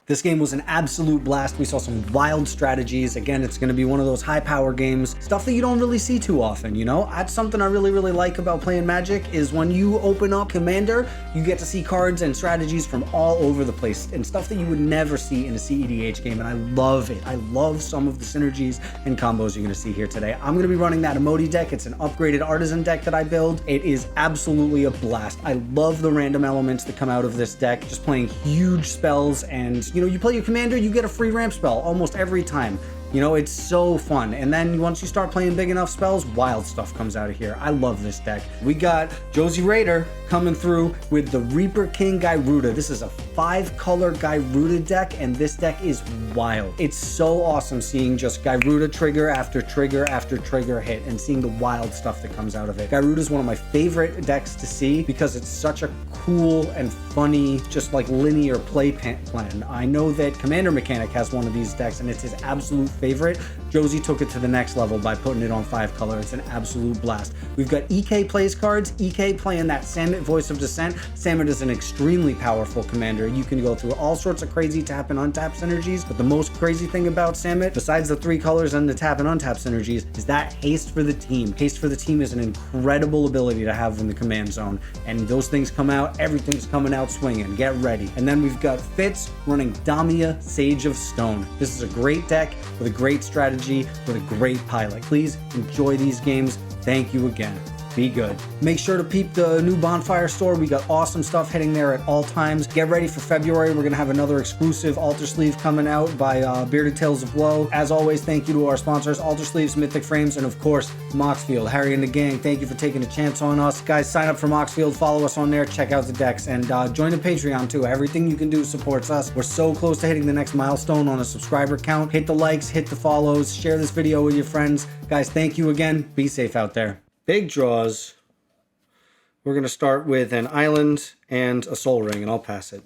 This game was an absolute blast. We saw some wild strategies. Again, it's going to be one of those high power games, stuff that you don't really see too often, you know? That's something I really like about playing Magic, is when you open up Commander, you get to see cards and strategies from all over the place and stuff that you would never see in a cEDH game, and I love it. I love some of the synergies and combos you're going to see here today. I'm going to be running that Imoti deck. It's an upgraded artisan deck that I build. It is absolutely a blast. I love the random elements that come out of this deck, just playing huge spells, and you know, you play your commander, you get a free ramp spell almost every time. You know, it's so fun. And then once you start playing big enough spells, wild stuff comes out of here. I love this deck. We got Josie Raider coming through with the Reaper King Gyruda. This is a 5-color Gyruda deck, and this deck is wild. It's so awesome seeing just Gyruda trigger after trigger after trigger hit and seeing the wild stuff that comes out of it. Gyruda is one of my favorite decks to see because it's such a cool and funny, just like linear play plan. I know that Commander Mechanic has one of these decks, and it's his absolute favorite. Josie took it to the next level by putting it on 5-color. It's an absolute blast. We've got EK PlaysCards. EK playing that Samut Voice of Dissent. Samut is an extremely powerful commander. You can go through all sorts of crazy tap and untap synergies, but the most crazy thing about Samut, besides the 3 colors and the tap and untap synergies, is that haste for the team. Haste for the team is an incredible ability to have in the command zone, and those things come out, everything's coming out swinging. Get ready. And then we've got Fitz running Damia, Sage of Stone. This is a great deck with a great strategy, with a great pilot. Please enjoy these games. Thank you again. Be good. Make sure to peep the new Bonfire store. We got awesome stuff hitting there at all times. Get ready for February. We're going to have another exclusive Alter Sleeve coming out by Bearded Tales of Woe. As always, thank you to our sponsors, Alter Sleeves, Mythic Frames, and of course, Moxfield. Harry and the gang, thank you for taking a chance on us. Guys, sign up for Moxfield, follow us on there, check out the decks, and join the Patreon too. Everything you can do supports us. We're so close to hitting the next milestone on a subscriber count. Hit the likes, hit the follows, share this video with your friends. Guys, thank you again. Be safe out there. Big draws. We're going to start with an island and a soul ring, and I'll pass it.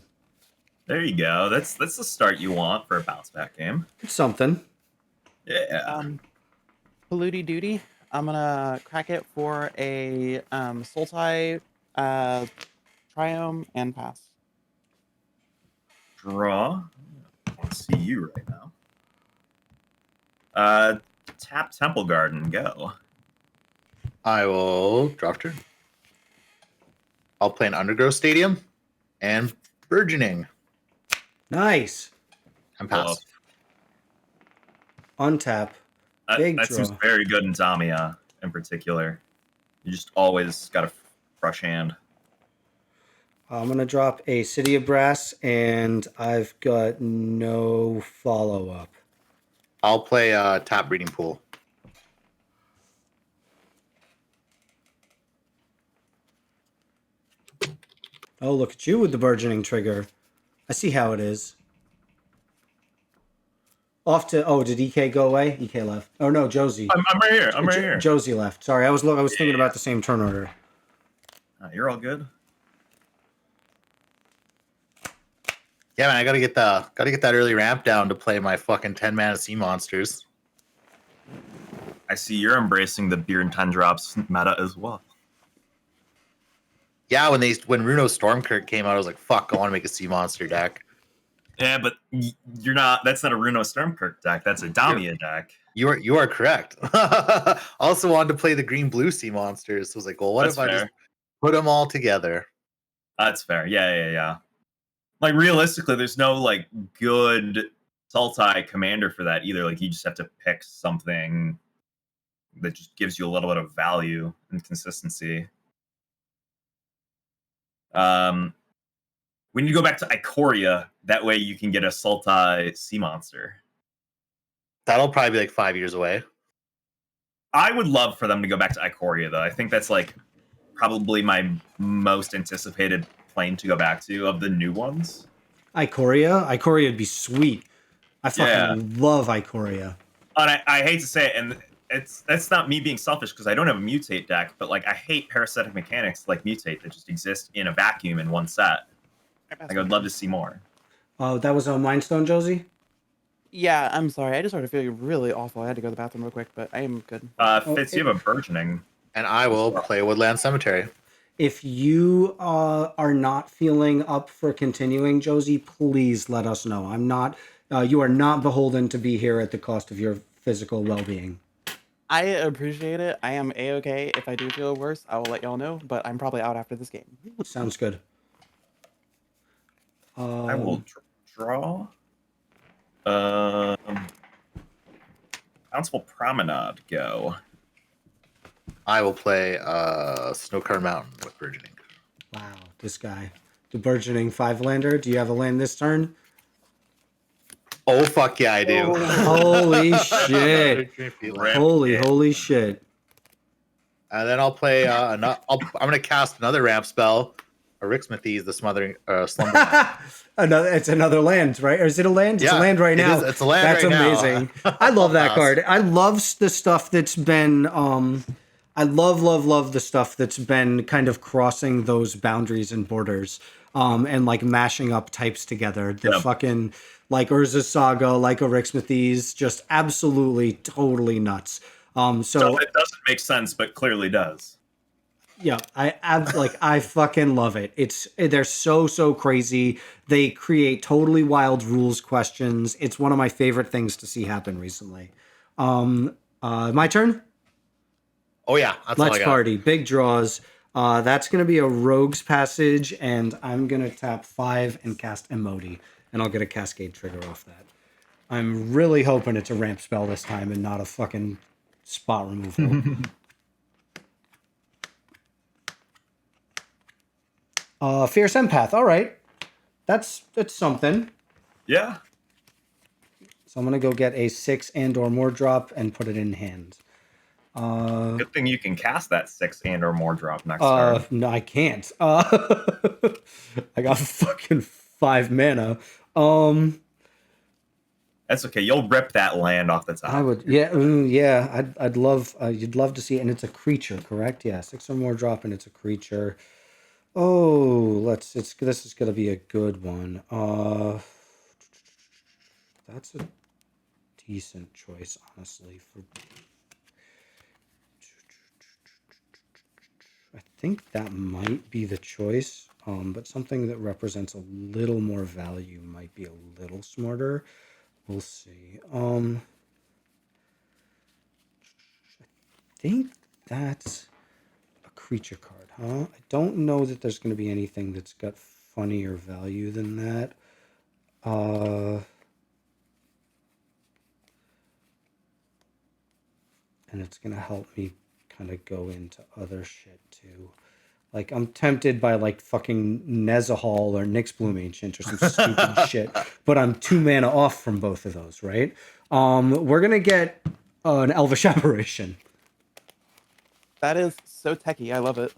There you go. That's the start you want for a bounce back game. It's something. Yeah. Polluty Duty. I'm going to crack it for a Sultai, Triome, and pass. Draw. I see you right now. Tap Temple Garden. Go. I will draft turn. I'll play an Undergrowth Stadium and Burgeoning. Nice. And pass. Untap. Big that draw. seems very good in Damia in particular. You just always got a fresh hand. I'm going to drop a City of Brass, and I've got no follow-up. I'll play Tap Breeding Pool. Oh, look at you with the burgeoning trigger. I see how it is. Off to... Oh, did EK go away? EK left. Oh, no, Josie. I'm right here. I'm right here. Josie left. Sorry, I was thinking about the same turn order. You're all good. Yeah, man, I gotta get that early ramp down to play my fucking 10-mana sea monsters. I see you're embracing the beer and 10 drops meta as well. Yeah, when Runo Stormkirk came out, I was like, fuck, I want to make a sea monster deck. Yeah, but you're not. That's not a Runo Stormkirk deck. That's a Damia deck. You are correct. Also wanted to play the green-blue sea monsters. So I was like, well, what if I just put them all together? That's fair. Yeah. Like, realistically, there's no, like, good Sultai commander for that either. Like, you just have to pick something that just gives you a little bit of value and consistency. We need to go back to Ikoria. That way you can get a Sultai sea monster. That'll probably be like 5 years away. I would love for them to go back to Ikoria, though. I think that's, like, probably my most anticipated plane to go back to of the new ones. Ikoria would be sweet. I fucking love Ikoria. And I hate to say it, and that's not me being selfish because I don't have a mutate deck, but like I hate parasitic mechanics like mutate that just exist in a vacuum in one set. Like, I would love to see more. Oh, that was a Mind Stone, Josie? Yeah, I'm sorry. I just started feeling really awful. I had to go to the bathroom real quick, but I am good. Fitz, you have a burgeoning. And I will play Woodland Cemetery. If you are not feeling up for continuing, Josie, please let us know. I'm not. You are not beholden to be here at the cost of your physical well-being. I appreciate it. I am A-okay. If I do feel worse, I will let y'all know, but I'm probably out after this game. Sounds good. I will draw. Bountiful Promenade, go. I will play Snowcar Mountain with Burgeoning. Wow, this guy. The Burgeoning 5-lander. Do you have a land this turn? Oh, fuck yeah, I do. Holy shit. Holy shit. And then I'll play, I'm going to cast another ramp spell, Arixmathes, the Smothering, Slumber. It's another land, right? Or is it a land? It's a land right now. It's a land That's right amazing. now. I love that card. I love the stuff that's been, I love the stuff that's been kind of crossing those boundaries and borders, and like mashing up types together. The fucking, like Urza's Saga, like Arixmathes, just absolutely totally nuts. So it doesn't make sense, but clearly does. Yeah, I fucking love it. They're so crazy. They create totally wild rules questions. It's one of my favorite things to see happen recently. My turn? Oh yeah, that's Let's all I got. party. Big draws. That's gonna be a Rogue's Passage, and I'm gonna tap 5 and cast Imoti, and I'll get a Cascade trigger off that. I'm really hoping it's a ramp spell this time and not a fucking spot removal. Fierce Empath. All right, that's something. Yeah. So I'm gonna go get a 6 and/or more drop and put it in hand. Good thing you can cast that 6 and/or more drop next turn. No, I can't. I got fucking 5 mana. That's okay. You'll rip that land off the top. I would, yeah. I'd love. You'd love to see it, and it's a creature, correct? Yeah, 6 or more drop, and it's a creature. Oh, this is gonna be a good one. That's a decent choice, honestly. I think that might be the choice, but something that represents a little more value might be a little smarter. We'll see. I think that's a creature card, huh? I don't know that there's going to be anything that's got funnier value than that. And it's going to help me kind of go into other shit too. Like, I'm tempted by like fucking Nezahal or Nyx Bloom Ancient or some stupid shit, but I'm 2 mana off from both of those, right? We're gonna get an Elvish Aberration. That is so techie. I love it.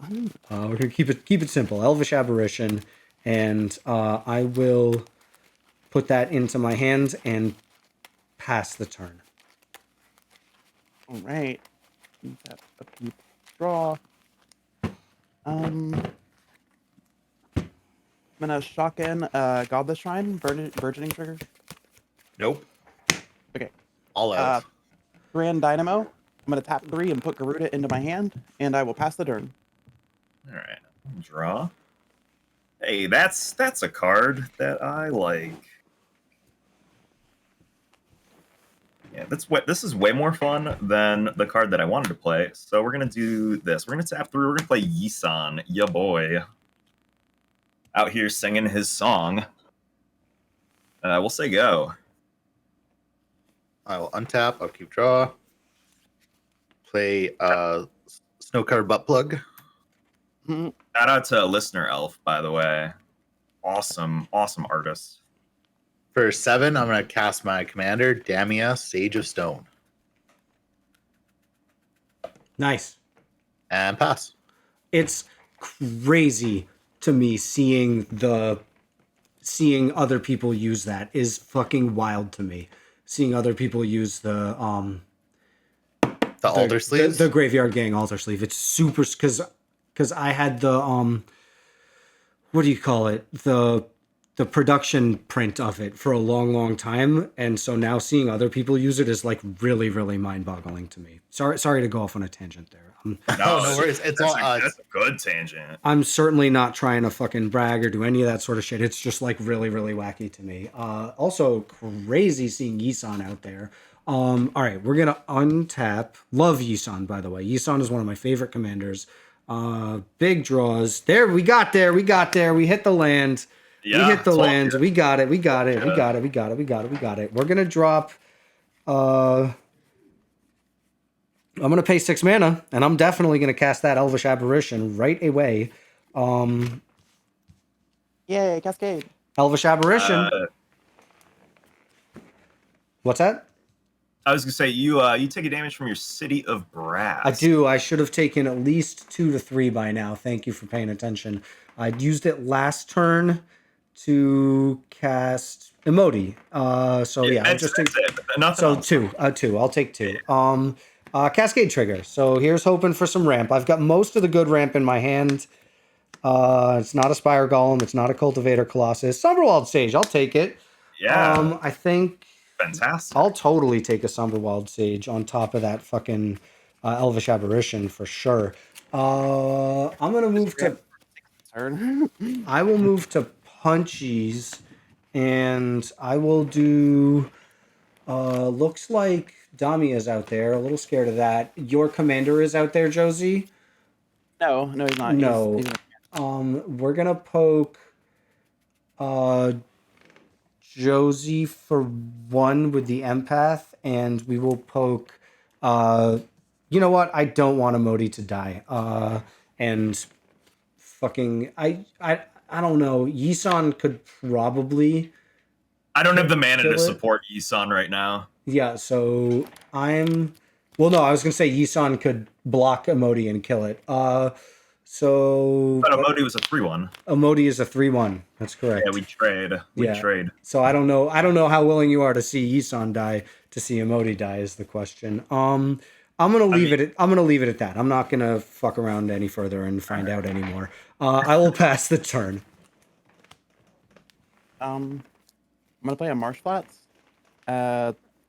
We're gonna keep it simple. Elvish Aberration, and I will put that into my hand and pass the turn. All right. Tap a few draw. I'm gonna shock in Godless Shrine, Burgeoning trigger. Nope. Okay. All out. Grand Dynamo. I'm gonna tap 3 and put Gyruda into my hand, and I will pass the turn. All right. Draw. Hey, that's a card that I like. Yeah, this is way more fun than the card that I wanted to play. So we're gonna do this. We're gonna tap 3. We're gonna play Yisan, ya boy, out here singing his song. We'll say go. I will untap. I'll keep draw. Play Snowcar Butt Plug. Shout out to Listener Elf, by the way. Awesome artist. For 7, I'm going to cast my commander, Damia, Sage of Stone. Nice. And pass. It's crazy to me seeing other people use that is fucking wild to me. Seeing other people use the ALTERSLEEVES? the Graveyard Gang ALTERSLEEVE. It's super, because I had the what do you call it? The the production print of it for a long time, and so now seeing other people use it is like really mind-boggling to me. Sorry to go off on a tangent there. No worries. It's all that's a good tangent. I'm certainly not trying to fucking brag or do any of that sort of shit. It's just like really wacky to me. Also crazy seeing Yisan out there. All right, we're gonna untap. Love Yisan, by the way. Yisan is one of my favorite commanders. Big draws. There, we got there. We hit the land. Yeah, we hit the land. you. We got it. We got it. Yeah. We're gonna drop. I'm going to pay 6 mana, and I'm definitely going to cast that Elvish Apparition right away. Yay, Cascade. Elvish Apparition. What's that? I was going to say, you take a damage from your City of Brass. I do. I should have taken at least 2 to 3 by now. Thank you for paying attention. I used it last turn to cast Imoti. So yeah, I'll just take... So 2. I'll take 2. Cascade Trigger. So here's hoping for some ramp. I've got most of the good ramp in my hand. It's not a Spire Golem. It's not a Cultivator Colossus. Summerwild Sage. I'll take it. Yeah. I think... Fantastic. I'll totally take a Summerwild Sage on top of that fucking Elvish Apparition for sure. I'm going to move to... I will move to Punchies, and I will do... looks like Damia's out there. A little scared of that. Your commander is out there, Josie? No, he's not. No. He's We're gonna poke Josie for 1 with the empath, and we will poke you know what? I don't want Imoti to die. And fucking I don't know. Yisan could probably... I don't have the mana to support Yisan right now. Yeah, so I'm... Well, no, I was going to say Yisan could block Imoti and kill it. So... But Imoti was a 3-1. Imoti is a 3-1. That's correct. Yeah, we trade. We trade. So I don't know how willing you are to see Yisan die, to see Imoti die is the question. I'm gonna leave it at that. I'm not gonna fuck around any further and find out anymore. I will pass the turn. I'm gonna play a Marsh Flats.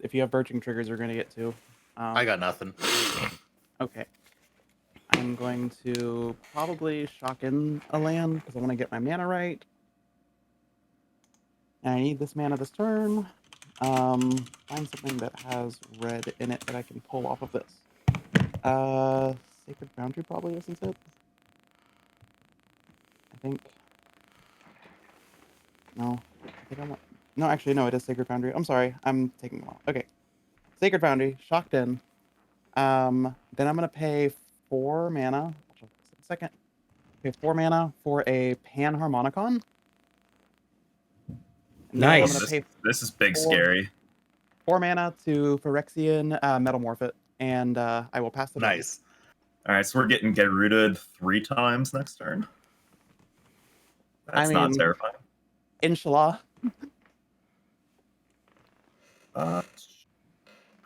If you have Birching Triggers, you're gonna get 2. I got nothing. Okay. I'm going to probably shock in a land because I want to get my mana right. And I need this mana this turn. Find something that has red in it that I can pull off of this. Sacred Foundry probably isn't it? I think. No. No, actually, no, it is Sacred Foundry. I'm sorry. I'm taking a while. Okay. Sacred Foundry, shocked in. Then I'm going to pay 4 mana. Second. Okay, 4 mana for a Panharmonicon. Nice. This is big scary. 4 mana to Phyrexian Metamorph it, and I will pass the turn. Nice. All right, so we're getting Gyruda 3 times next turn. That's not terrifying. Inshallah. How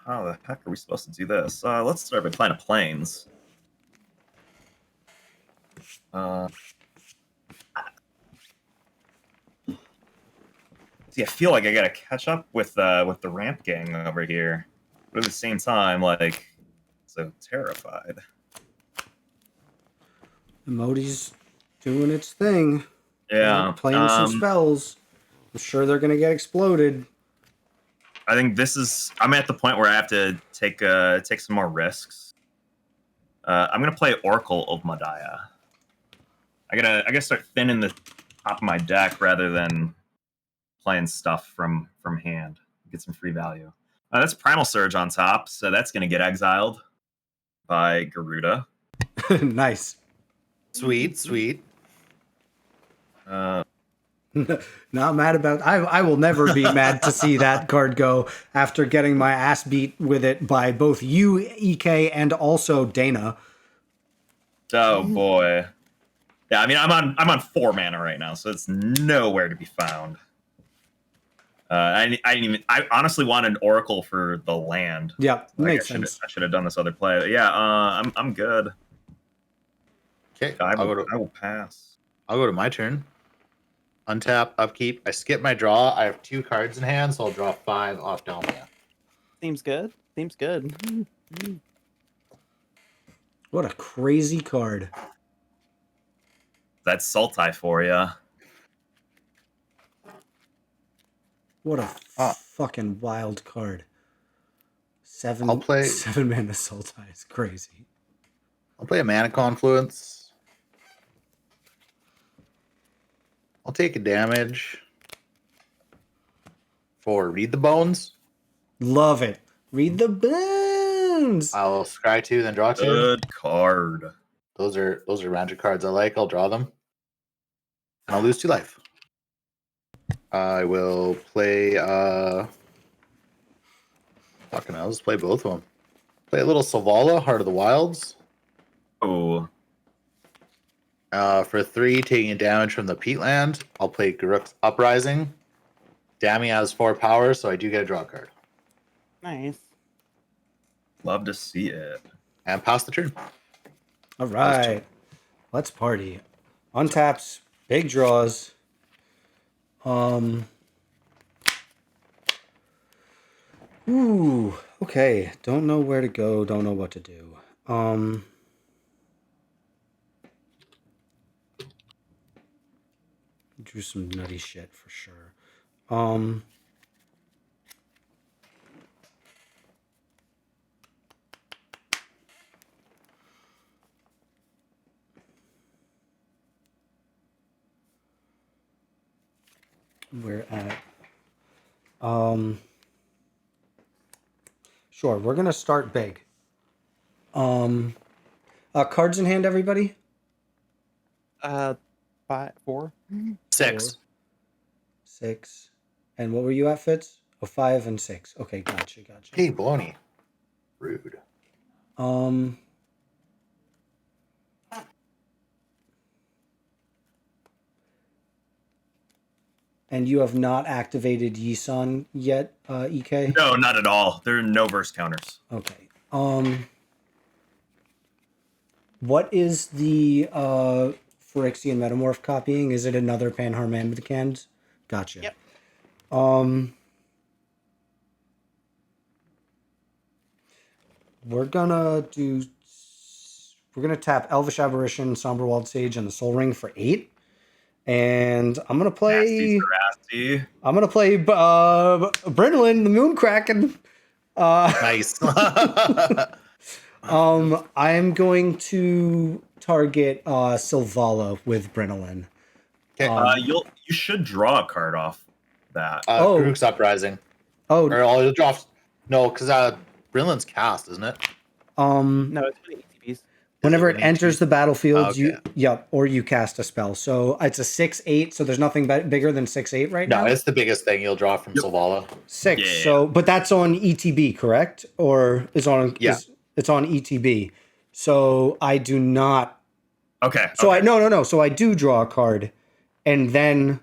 the heck are we supposed to do this? Let's start by playing a Plains. See, I feel like I gotta catch up with the ramp gang over here, but at the same time, like, so terrified. Emoti's doing its thing. Yeah, playing some spells. I'm sure they're gonna get exploded. I think I'm at the point where I have to take some more risks. I'm gonna play Oracle of Madaya. I gotta start thinning the top of my deck rather than playing stuff from hand. Get some free value. That's Primal Surge on top, so that's gonna get exiled by Gyruda. Nice. Sweet. Not mad about... I will never be mad to see that card go after getting my ass beat with it by both you, EK, and also Dana. Oh boy. Yeah, I mean I'm on 4 mana right now, so it's nowhere to be found. I honestly wanted Oracle for the land. Yeah, makes sense. I should have done this other play. But yeah, I'm good. Okay, I will pass. I'll go to my turn. untap, upkeep. I skip my draw. I have 2 cards in hand, so I'll draw 5 off Damia. Seems good. Seems good. What a crazy card. That's Sultai for you. What a Ah. fucking wild card. I'll play- 7 mana Sultai is crazy. I'll play a Mana Confluence. I'll take a damage for Read the Bones. Love it. Read the bones. I'll scry 2, then draw 2. Good card. Those are magic cards I like. I'll draw them. And I'll lose 2 life. I will play fucking I'll just play both of them. Play a little Selvala, Heart of the Wilds. Oh, For 3, taking damage from the Peatland. I'll play Garruk's Uprising. Damia has 4 power, so I do get a draw card. Nice. love to see it. And pass the turn. All right. Let's party. Untaps, big draws. Ooh, okay. Don't know where to go, don't know what to do. Drew some nutty shit for sure. We're at sure, we're gonna start big. Cards in hand, everybody. 5, 4. 6. 6. And what were you at, Fitz? Oh, 5 and 6. Okay, gotcha. Hey, baloney. Rude. And you have not activated Yisan yet, EK? No, not at all. There are no verse counters. Okay. What is the Phyrexian Metamorph copying? Is it another Panharmamithicans? Gotcha. Yep. We're gonna tap Elvish Aberration, Somberwald Sage, and the Soul Ring for 8. And I'm gonna play. Nasty. I'm gonna play Brynolin, the Moon Kraken. Nice. I'm going to target Selvala with Brynolin. Okay. You should draw a card off that. Garruk's Uprising. Oh, Or I'll draw. No, because Brilliant's cast, isn't it? No, it's for the ETBs. whenever it an enters the battlefield, Okay. or you cast a spell. So it's a 6/8. So there's nothing bigger than 6/8 right No, now. it's the biggest thing you'll draw from Selvala. 6. Yeah. So, but that's on ETB, correct? Or is on? Yeah. It's on ETB. So I do not. Okay. So okay. no. So I do draw a card, and then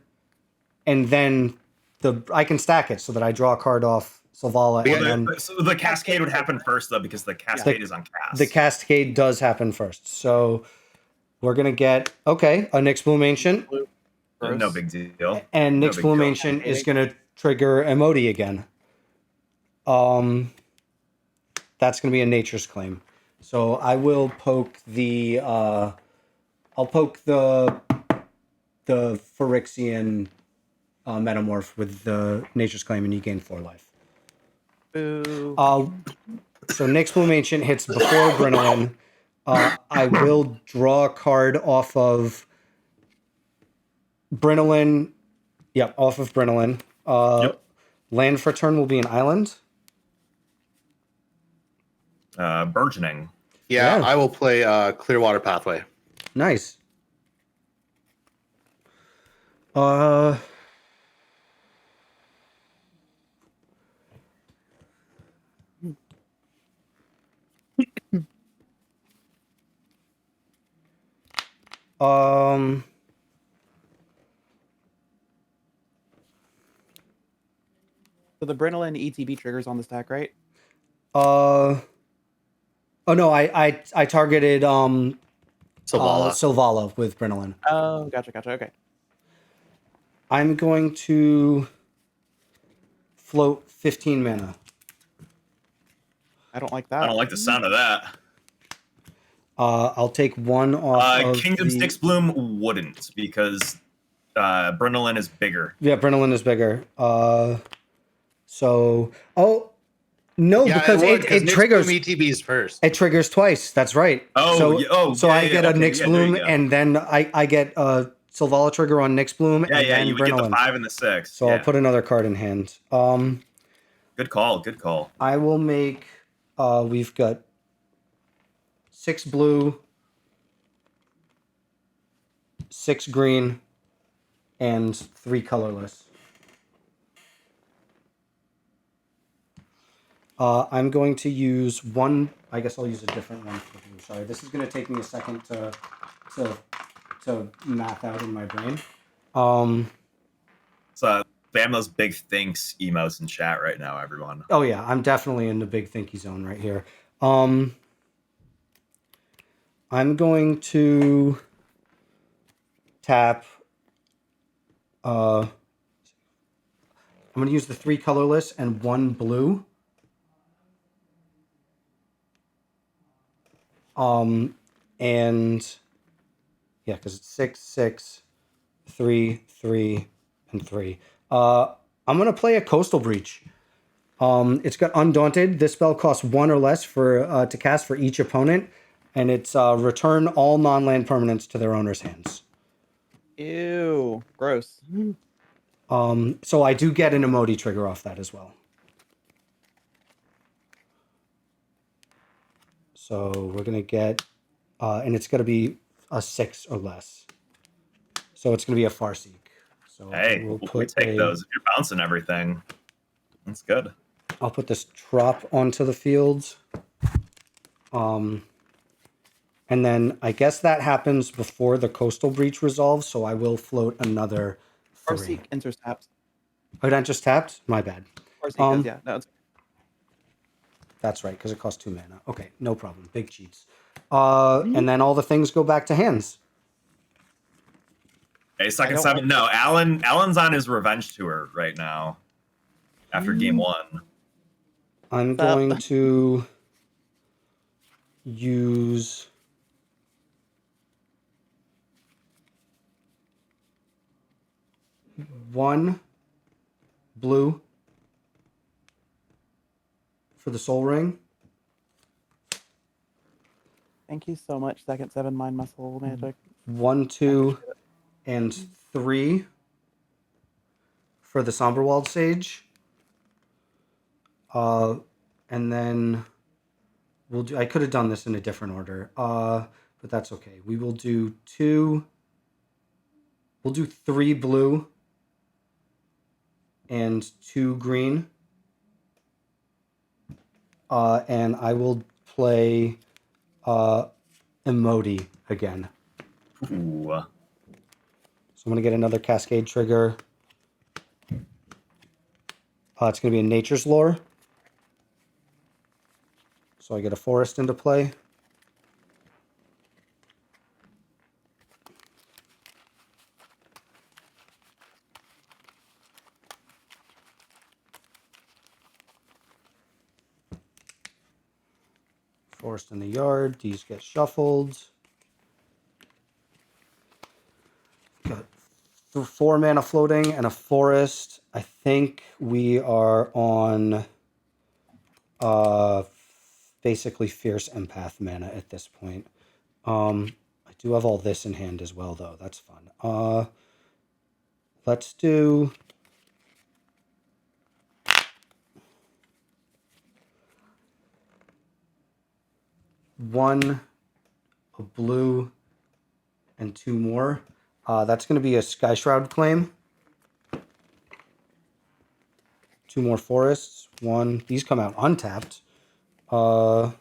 I can stack it so that I draw a card off Selvala, Yeah, and then So the cascade would happen first, though, because the cascade is on cast. the cascade does happen first. So we're gonna get a Nyx Bloom Ancient, No big deal. and No Nyx big Bloom deal. Ancient is gonna trigger Imoti again. That's gonna be a Nature's Claim. So I will poke the Phyrexian Metamorph with the Nature's Claim, and you gain 4 life. Boo. So Nyx Bloom Ancient hits before Brynolin. I will draw a card off of Brynolin. Yep, off of Brynolin. Land for turn will be an island. Burgeoning. Yeah, Yeah. I will play Clearwater Pathway. Nice. So the Brynolin ETB triggers on the stack, right? Oh no, I targeted Selvala. Selvala with Brynolin. Oh, gotcha. Okay. I'm going to float 15 mana. I don't like I that. don't like the sound of that. I'll take one off of Kingdom the... Six Bloom wouldn't, because Brynolin is bigger. Yeah, Brynolin is bigger. So... Oh, no, Yeah, because it it triggers... ETBs first. It triggers twice. That's right. Oh, so I get a okay, Nyx yeah, there Bloom, you go. and then I get a Sylvala trigger on Nyx Bloom, Yeah, and yeah, then you would get the Brynolin. 5 and the 6. So yeah. I'll put another card in hand. Good call, good call. I will make... we've got 6 blue, 6 green, and 3 colorless. I'm going to use one... I guess I'll use a different one for blue. Sorry, this is going to take me a second to math out in my brain. So spam those big thinks emotes in chat right now, everyone. Oh yeah, I'm definitely in the big thinky zone right here. I'm going to tap... I'm going to use the 3 colorless and 1 blue. And yeah, because it's 6, 6, 3, 3, and 3. I'm gonna play a Coastal Breach. It's got Undaunted. This spell costs 1 or less for to cast for each opponent, and it's return all non-land permanents to their owner's hands. Ew, gross. So I do get an Imoti trigger off that as well. So we're gonna get, and it's gonna be a 6 or less. So it's gonna be a Farseek. So Hey, we'll we take a, those. If you're bouncing everything, that's good. I'll put this drop onto the field. And then I guess that happens before the Coastal Breach resolves, so I will float another 3. Farseek enters tapped. Oh, that just tapped? My bad. Farseek does, yeah. No, it's... That's right, because it costs 2 mana. Okay, no problem. Big cheats. And then all the things go back to hands. Hey, second 7. No, Alan's on his revenge tour right now after game 1. I'm going to use... one blue for the Soul Ring. Thank you so much, second 7 Mind Muscle Magic. 1, 2, and 3 for the Somberwald Sage. And then we'll do... I could have done this in a different order, but that's okay. We will do 2... We'll do 3 blue and 2 green. And I will play Imoti again. Ooh. So I'm going to get another Cascade trigger. It's going to be a Nature's Lore. So I get a Forest into play. Forest in the yard. These get shuffled. Got 4 mana floating and a forest. I think we are on basically Fierce Empath mana at this point. I do have all this in hand as well, though. That's fun. Let's do... one, a blue, and 2 more. That's going to be a Sky Shroud claim. 2 more forests. 1. These come out untapped. 2.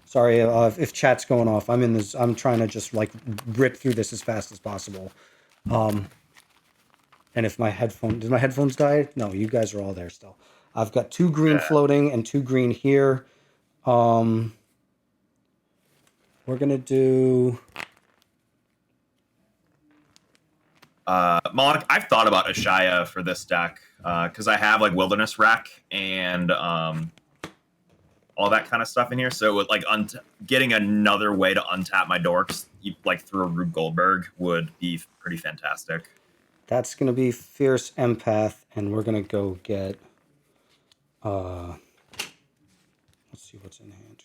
Sorry if chat's going off. I'm in this. I'm trying to just like rip through this as fast as possible. And if my headphone... Did my headphones die? No, you guys are all there still. I've got 2 green floating and 2 green here. We're going to do Moloch, I've thought about Ashaya for this deck because I have like Wilderness Wreck and all that kind of stuff in here. So with like getting another way to untap my dorks, like through a Rube Goldberg, would be pretty fantastic. That's going to be Fierce Empath, and we're going to go get... let's see what's in hand.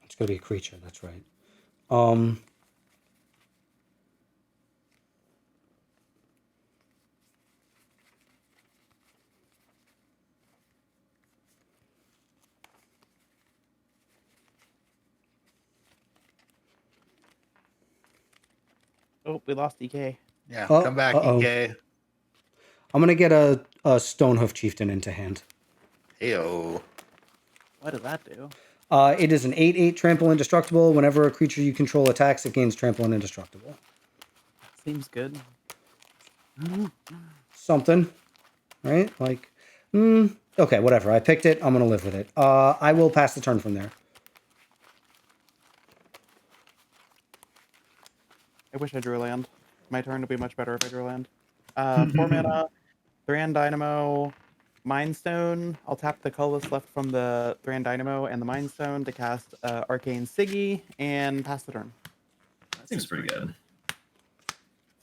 It's going to be a creature, that's right. Oh, we lost EK. Yeah, Oh, come back, uh-oh. EK. I'm going to get a Stonehoof Chieftain into hand. Heyo. What does that do? It is an 8/8 trample indestructible. Whenever a creature you control attacks, it gains trample and indestructible. Seems good. Something, right? Like, okay, whatever. I picked it. I'm going to live with it. I will pass the turn from there. I wish I drew a land. My turn would be much better if I drew a land. 4 mana, Thran Dynamo, Mind Stone. I'll tap the colorless left from the Thran Dynamo and the Mind Stone to cast Arcane Siggy and pass the turn. That seems pretty good.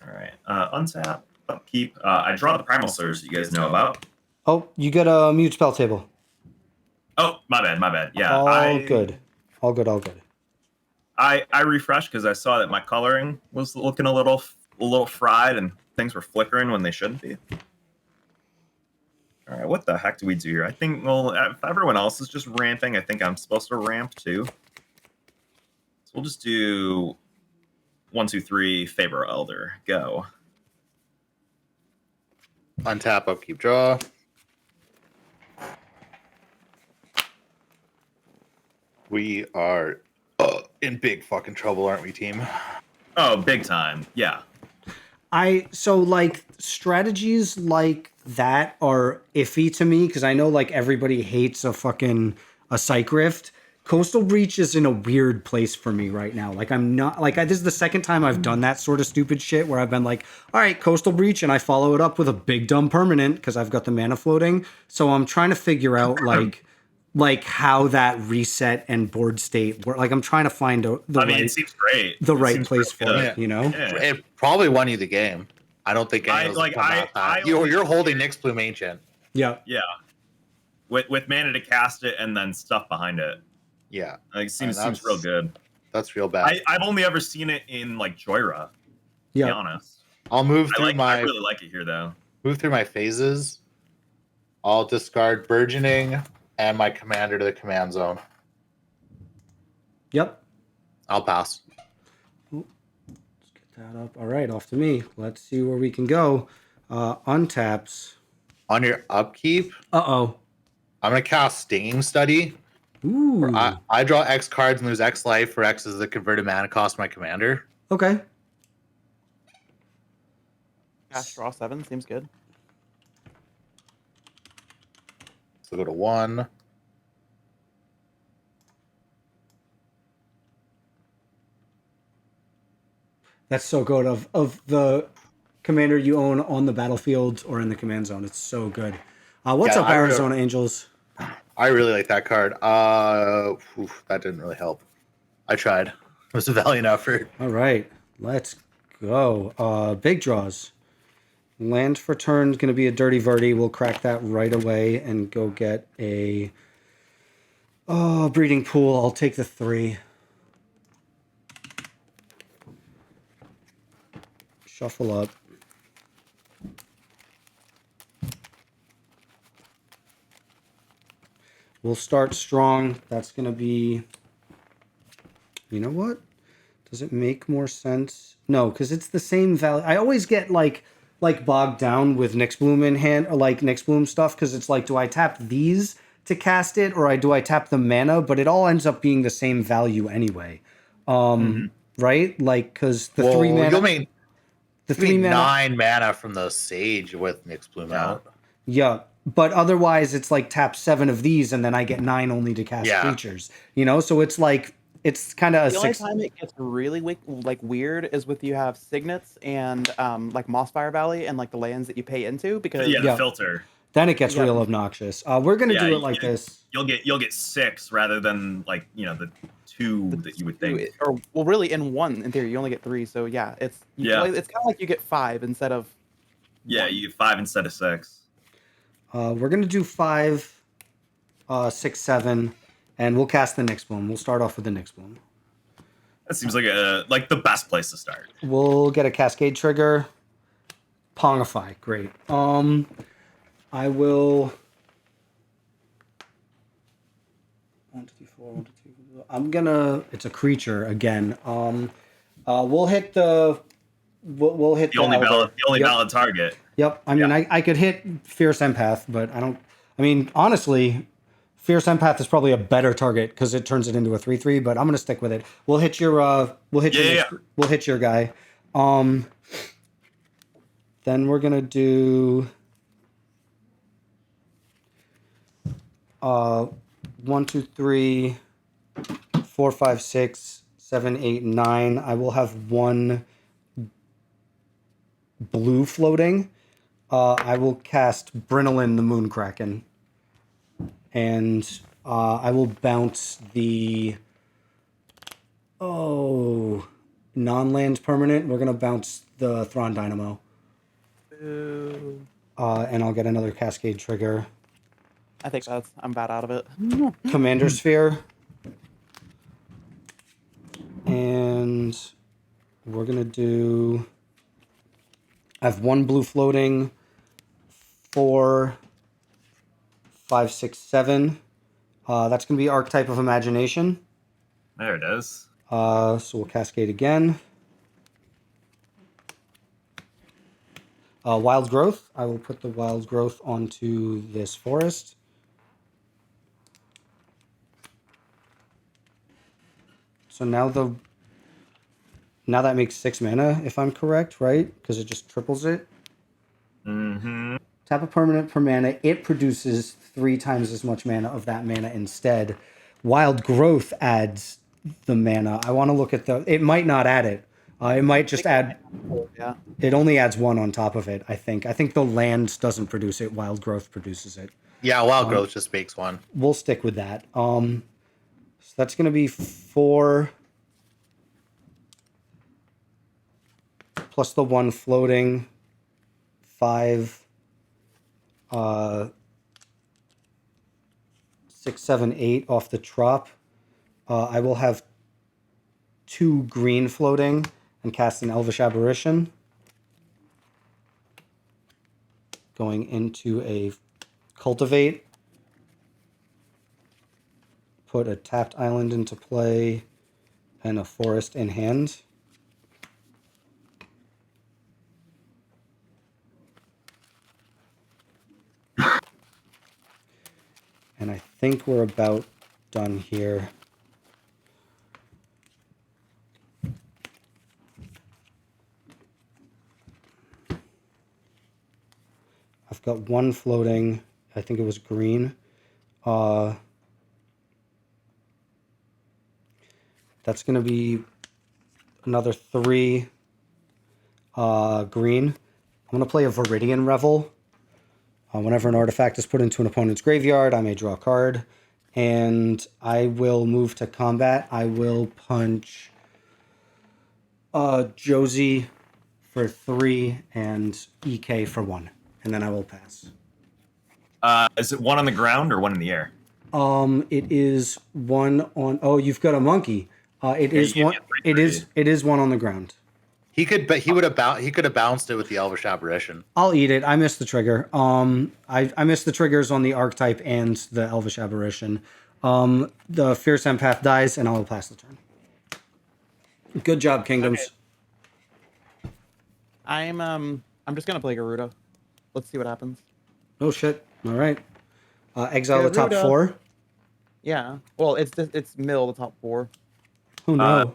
All right. Untap, upkeep. I draw the Primal Surge that you guys know about. Oh, you get a mute spell table. Oh, my bad. Yeah. All good. All good. I refreshed because I saw that my coloring was looking a little fried and things were flickering when they shouldn't be. All right, what the heck do we do here? I think, well, if everyone else is just ramping, I think I'm supposed to ramp too. So we'll just do 1, 2, 3, Faber Elder. Go. Untap, upkeep, draw. We are in big fucking trouble, aren't we, team? Oh, big time. Yeah. So like strategies like that are iffy to me because I know like everybody hates a Psych Rift. Coastal Breach is in a weird place for me right now. Like I'm not like this is the second time I've done that sort of stupid shit where I've been like, all right, Coastal Breach, and I follow it up with a big dumb permanent because I've got the mana floating. So I'm trying to figure out like how that reset and board state work. Like I'm trying to find it seems great. The It right seems place for real it, good. you know? Yeah. It probably won you the game. I don't think you're holding Nyxbloom Ancient. Yeah. Yeah. With mana to cast it and then stuff behind it. Yeah. Like, seems real good. That's real bad. I've only ever seen it in like Gyruda, to be honest. I'll move through I really like it here though. Move through my phases. I'll discard Burgeoning and my commander to the command zone. Yep. I'll pass. Let's get that up. All right, off to me. Let's see where we can go. Untaps. On your upkeep, Uh-oh. I'm going to cast Stinging Study. Ooh. I draw X cards and lose X life, where X is the converted mana cost of my commander. Okay. Cast draw 7 seems good. So go to 1. That's so good. Of the commander you own on the battlefield or in the command zone. It's so good. What's up, Arizona Angels? I really like that card. That didn't really help. I tried. It was a valiant effort. All right. Let's go. Big draws. Land for turn is going to be a Dirty Verdi. We'll crack that right away and go get a Breeding Pool. I'll take the 3. Shuffle up. We'll start strong. That's going to be... You know what? Does it make more sense? No, because it's the same value. I always get like bogged down with Nyxbloom in hand, or like Nyxbloom stuff, because it's like, do I tap these to cast it, or do I tap the mana? But it all ends up being the same value anyway. Right? Like, because the 3 mana... The 3 mana 9 mana from the Sage with Nyxbloom out. Yeah, but otherwise it's like tap 7 of these and then I get 9 only to cast Yeah. creatures. You know, so it's like it's kind of a The only 6. time it gets really like weird is with you have signets and like Mossfire Valley and like the lands that you pay into because Yeah, the Yeah. filter. Then it gets Yeah. real obnoxious. We're gonna Yeah, do it like this. You'll get 6 rather than like the 2 that you would think. or well, really in one in theory you only get 3. So yeah, it's Yeah. it's kind of like you get 5 instead of Yeah, 1. you get 5 instead of 6. We're gonna do 5, 6, 7, and we'll cast the Nyx Bloom. We'll start off with the Nyx Bloom. That seems like the best place to start. We'll get a Cascade trigger. Pongify, great. I will. 1, 2, 3, 4. 1, 2, 3, 4. I'm gonna. It's a creature again. We'll hit the. We'll hit The only Elder. valid Yep. valid target. Yep. I mean, Yeah. I could hit Fierce Empath, but I don't. I mean, honestly, Fierce Empath is probably a better target because it turns it into a 3/3. But I'm gonna stick with it. We'll hit your. We'll hit your. Yeah, We'll hit your guy. Then we're gonna do. 1, 2, 3, 4, 5, 6, 7, 8, 9. I will have 1 blue floating. I will cast Brinolin the Moonkraken. And I will bounce the non-land permanent. We're gonna bounce the Thrawn Dynamo. Ooh. And I'll get another Cascade trigger. I think I'm bad out of it. Commander Sphere. And we're gonna do. I have 1 blue floating. 4, 5, 6, 7. That's gonna be Archetype of Imagination. There it is. So we'll Cascade again. Wild Growth. I will put the Wild Growth onto this forest. So now that makes 6 mana, if I'm correct, right? Because it just triples it. Mm-hmm. Tap a permanent per mana. It produces 3 times as much mana of that mana instead. Wild Growth adds the mana. I want to look at it might not add it. It might just add. Yeah. It only adds 1 on top of it, I think. I think the land doesn't produce it. Wild Growth produces it. Yeah, Wild Growth just makes 1. We'll stick with that. So that's going to be 4 plus the 1 floating, 5, 6, 7, 8 off the trop. I will have 2 green floating and cast an Elvish Aberration. Going into a Cultivate. Put a tapped island into play and a forest in hand. And I think we're about done here. I've got 1 floating. I think it was green. That's going to be another 3 green. I'm going to play a Viridian Revel. Whenever an artifact is put into an opponent's graveyard, I may draw a card. And I will move to combat. I will punch Josie for 3 and EK for 1. And then I will pass. Is it 1 on the ground or 1 in the air? It is 1 on. Oh, you've got a monkey. It Yeah, is you 1. get 3/3. It is 1 on the ground. He could have bounced it with the Elvish Aberration. I'll eat it. I missed the trigger. I missed the triggers on the Archetype and the Elvish Aberration. The Fierce Empath dies, and I'll pass the turn. Good job, Kingdoms. Okay. I'm just gonna play Gyruda. Let's see what happens. Oh shit! All right. Exile the top Gyruda. 4. Yeah. Well, it's mill the top 4. Oh no!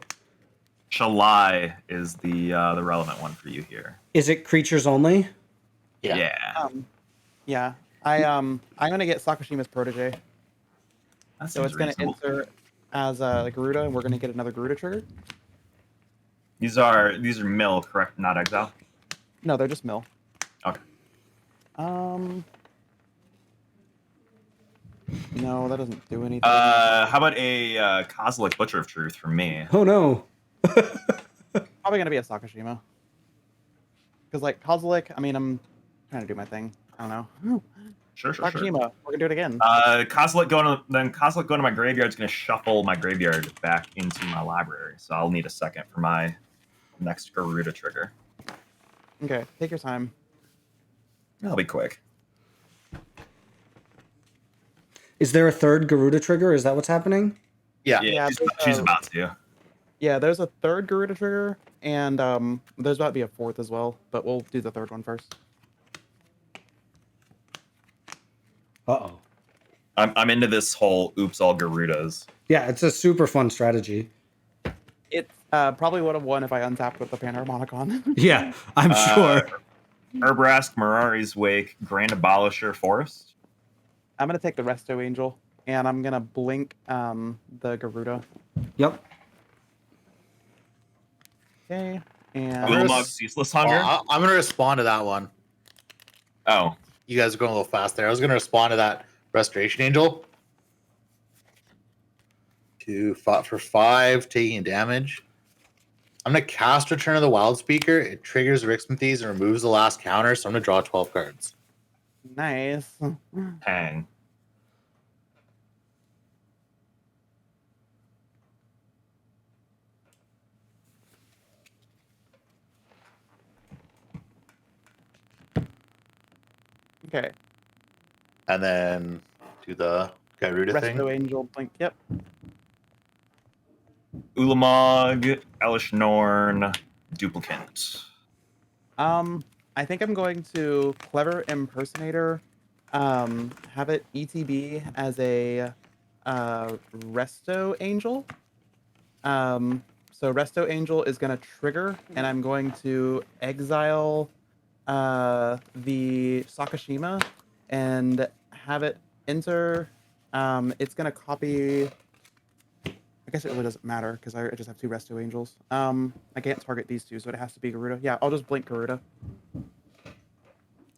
Shalai is the relevant one for you here. Is it creatures only? Yeah. Yeah. I'm gonna get Sakashima's protege. That So seems it's gonna reasonable. enter as Gyruda, and we're gonna get another Gyruda trigger. These are mill, correct? Not exile. No, they're just mill. Okay. No, that doesn't do anything. How about a Kozilek Butcher of Truth from me? Oh no. Probably gonna be a Sakashima. Because like Kozilek, I mean, I'm trying to do my thing. I don't know. Sure. Sakashima, we're gonna do it again. Kozilek going to my graveyard is going to shuffle my graveyard back into my library. So I'll need a second for my next Gyruda trigger. Okay, take your time. That'll be quick. Is there a third Gyruda trigger? Is that what's happening? Yeah. Yeah, She's about to. Yeah, there's a third Gyruda trigger, and there's about to be a fourth as well, but we'll do the third one first. Uh-oh. I'm into this whole oops all Gyrudas. Yeah, it's a super fun strategy. It's probably would have won if I untapped with the Panharmonicon. Yeah, I'm sure. Urbrask, Mirari's Wake, Grand Abolisher, Forest. I'm gonna take the Resto Angel, and I'm gonna blink the Gyruda. Yep. Okay, and Ulamog, Ceaseless Hunger. Well, I'm gonna respond to that one. Oh, You guys are going a little fast there. I was gonna respond to that Restoration Angel. For 5, taking damage. I'm gonna cast Return of the Wild Speaker. It triggers Rixmithies and removes the last counter, so I'm gonna draw 12 cards. nice. hang. Okay, And then do the Gyruda thing. Resto Angel blink. Yep. Ulamog, Elish Norn, Duplicant. I think I'm going to Clever Impersonator, have it ETB as a Resto Angel. So Resto Angel is going to trigger, and I'm going to exile the Sakashima and have it enter. It's going to copy. I guess it really doesn't matter because I just have 2 Resto Angels. I can't target these 2, so it has to be Gyruda. Yeah, I'll just blink Gyruda.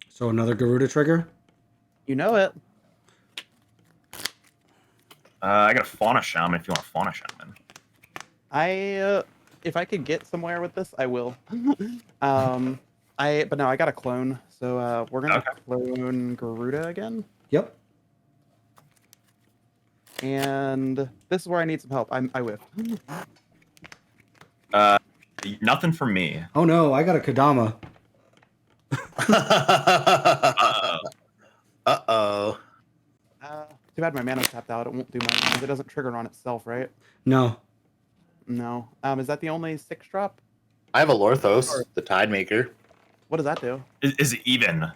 So another Gyruda trigger? You know it. I got a Fauna Shaman if you want a Fauna Shaman. If I could get somewhere with this, I will. But no, I got a clone, so we're gonna clone Gyruda again. Yep. And this is where I need some help. I whiffed. Nothing from me. Oh no, I got a Kodama. Uh-oh. Too bad my mana's tapped out. It won't do much because it doesn't trigger on itself, right? No. No. Is that the only 6-drop? I have a Lorthos, the Tide Maker. What does that do? Is it even?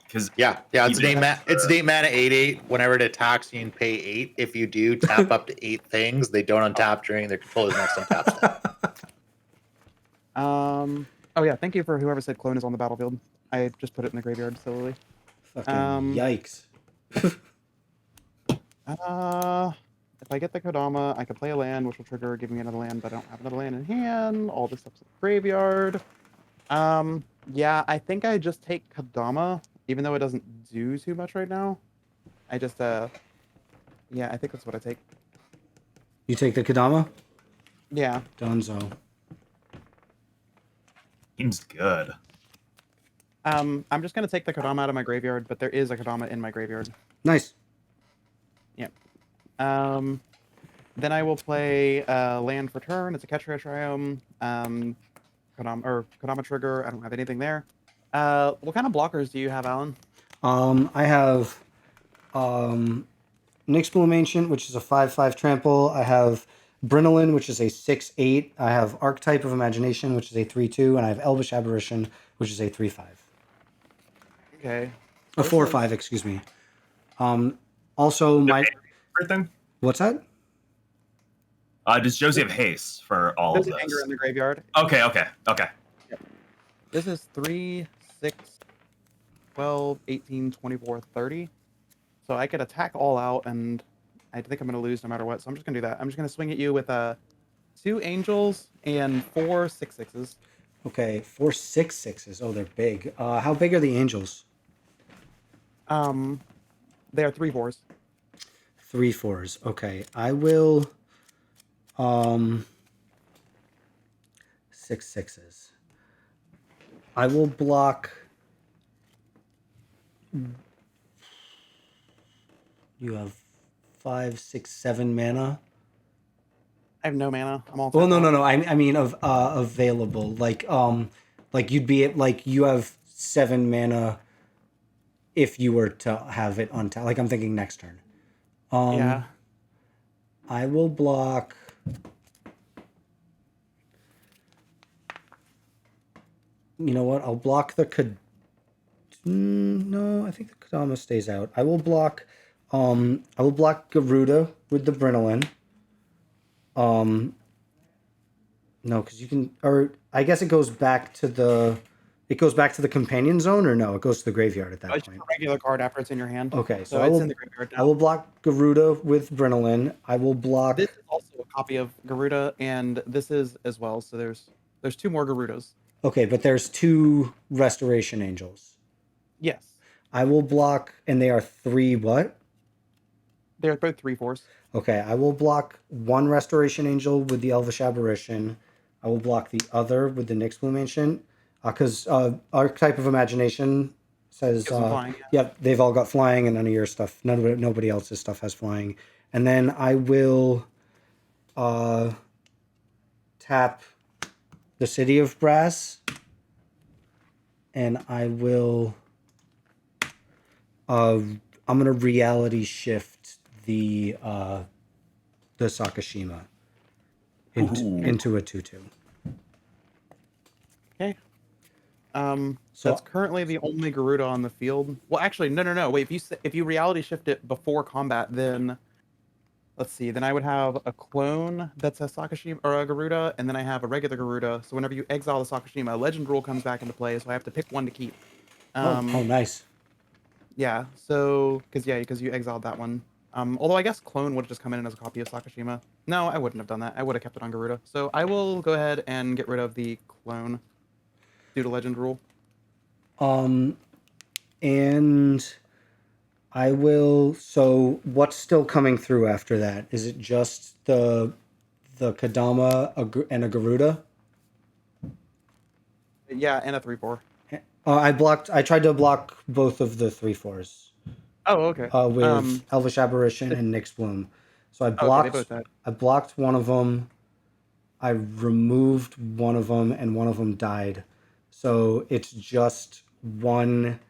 Because Yeah, it's Even. it's 8 mana 8/8. Whenever it attacks, you can pay 8. If you do tap up to 8 things, they don't untap during their controller's next untap step. Oh yeah, thank you for whoever said clone is on the battlefield. I just put it in the graveyard solely. Fucking yikes. If I get the Kodama, I can play a land, which will trigger, give me another land, but I don't have another land in hand. All this stuff's in the graveyard. Yeah, I think I just take Kodama, even though it doesn't do too much right now. I just, yeah, I think that's what I take. You take the Kodama? Yeah. Donzo. seems good. I'm just gonna take the Kodama out of my graveyard, but there is a Kodama in my graveyard. Nice. Then I will play land for turn. It's a Catcher Triome. Kodama trigger. I don't have anything there. What kind of blockers do you have, Alan? I have Nyx Bloom Ancient, which is a 5/5 trample. I have Brinolin, which is a 6/8. I have Archetype of Imagination, which is a 3/2, and I have Elvish Apparition, which is a 3/5. Okay. A 4/5, excuse me. Also, my Everything? what's that? Does Josie have haste for all There's of an this? anger in the graveyard. Okay. This is 3, 6, 12, 18, 24, 30. So I could attack all out, and I think I'm going to lose no matter what. So I'm just going to do that. I'm just going to swing at you with 2 angels and 4 6/6s. Okay, 4 6/6s. Oh, they're big. How big are the angels? They are 3/4s. 3 4s. Okay, I will. 6 6s. I will block. You have 5, 6, 7 mana. I have no mana. I'm all. Well, tapped no. out. I mean of available. Like you'd be at, like, you have 7 mana if you were to have it on like, I'm thinking next turn. Yeah. I will block. You know what? I'll block the no, I think the Kodama stays out. I will block Gyruda with the Brinoline. No, because you can, or I guess it goes back to the companion zone, or no, it goes to the graveyard at that It's point. just a regular card after it's in your hand. Okay, so So I it's will, in the graveyard now. I will block Gyruda with Brinoline. I will block. This is also a copy of Gyruda, and this is as well. So there's 2 more Gyrudas. Okay, but there's 2 Restoration Angels. Yes. I will block, and they are 3 what? They're both 3/4s. Okay, I will block 1 Restoration Angel with the Elvish Aberration. I will block the other with the Nyxbloom Ancient. Because Archetype of Imagination says, Gives them flying, yep, they've all got flying, and none of your stuff, nobody else's stuff has flying. And then I will tap the City of Brass, and I will I'm gonna reality shift the Sakashima into a 2/2. Okay. So- That's currently the only Gyruda on the field. Well, actually, no. Wait, if you reality shift it before combat, then let's see. Then I would have a clone that's a Sakashima or a Gyruda, and then I have a regular Gyruda. So whenever you exile the Sakashima, Legend Rule comes back into play. So I have to pick one to keep. Oh, nice. Yeah. So because you exiled that one. Although I guess clone would have just come in as a copy of Sakashima. No, I wouldn't have done that. I would have kept it on Gyruda. So I will go ahead and get rid of the clone due to Legend Rule. And I will. So what's still coming through after that? Is it just the Kodama and a Gyruda? Yeah, and a 3/4. I tried to block both of the 3/4s. Oh, okay. With Elvish Aberration and Nyxbloom. So I Okay, they blocked. both died. I blocked one of them. I removed one of them, and one of them died. So it's just one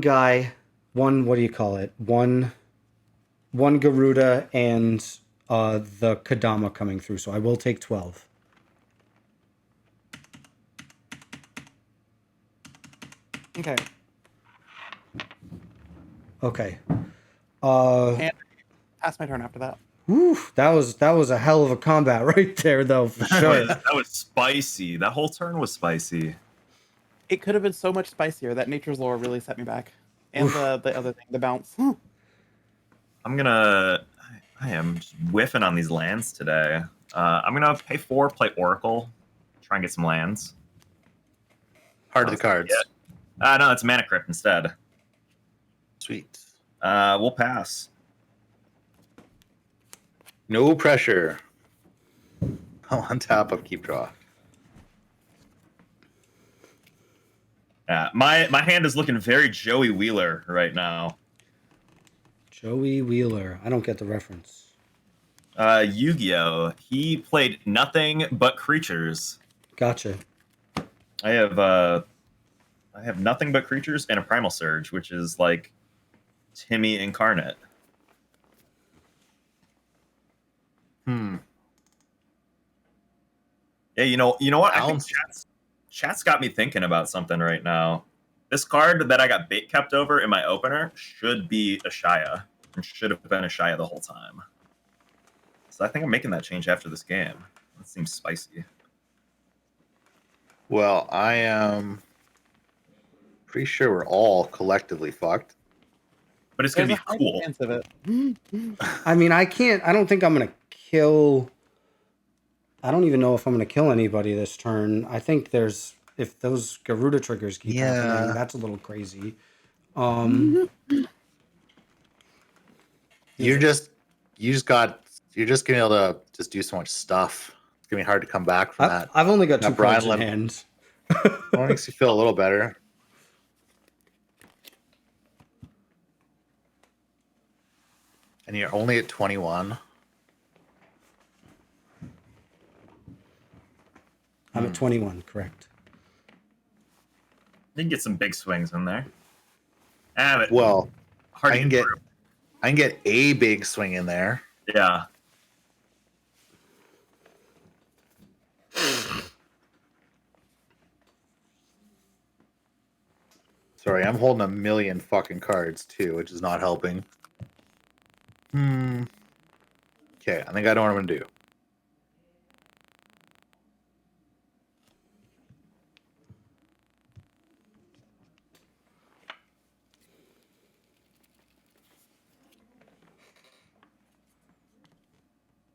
guy, what do you call it? One Gyruda and the Kodama coming through. So I will take 12. Okay. Okay. And pass my turn after that. Whew, that was a hell of a combat right there, though, for sure. That was spicy. That whole turn was spicy. It could have been so much spicier. That Nature's Lore really set me back. And the other thing, the bounce. I am just whiffing on these lands today. I'm gonna pay 4, play Oracle, try and get some lands. Heart of the cards. No, it's Mana Crypt instead. Sweet. We'll pass. No pressure. I'll untap of keep draw. Yeah, my hand is looking very Joey Wheeler right now. Joey Wheeler. I don't get the reference. Yu-Gi-Oh! He played nothing but creatures. Gotcha. I have nothing but creatures and a Primal Surge, which is like Timmy incarnate. Yeah, you know what? I think chat's got me thinking about something right now. This card that I got bait kept over in my opener should be a Shia, and should have been a Shia the whole time. So I think I'm making that change after this game. That seems spicy. Well, I am Pretty sure we're all collectively fucked. But it's There's gonna a be high cool. chance of it. I mean, I don't think I'm gonna kill. I don't even know if I'm gonna kill anybody this turn. I think if those Gyruda triggers keep happening, that's a little crazy. You're just gonna be able to just do so much stuff. It's gonna be hard to come back from that. I've only got that 2 Brian cards in limit. hand. What makes you feel a little better? And you're only at 21. I'm at 21, correct. You can get some big swings in there. But Well, hard I to can get get through. I can get a big swing in there. Yeah. Sorry, I'm holding a million fucking cards too, which is not helping. Okay, I think I know what I'm gonna do.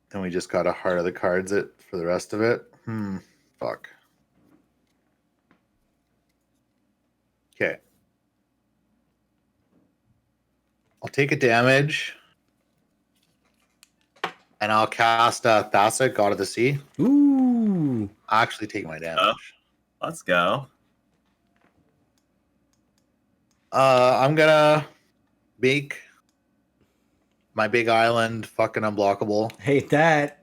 Then we just got a heart of the cards for the rest of it. Fuck. Okay. I'll take a damage. And I'll cast Thassa, God of the Sea. Ooh. I'll actually take my damage. Let's go. I'm gonna make my big island fucking unblockable. Hate that.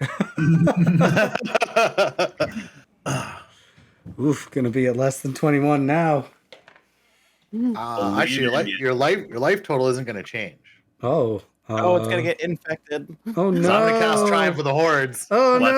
Oof, gonna be at less than 21 now. Actually, your life total isn't gonna change. Oh. Oh, it's gonna get infected. Oh no! So I'm gonna cast Triumph with the Hordes. Oh Let's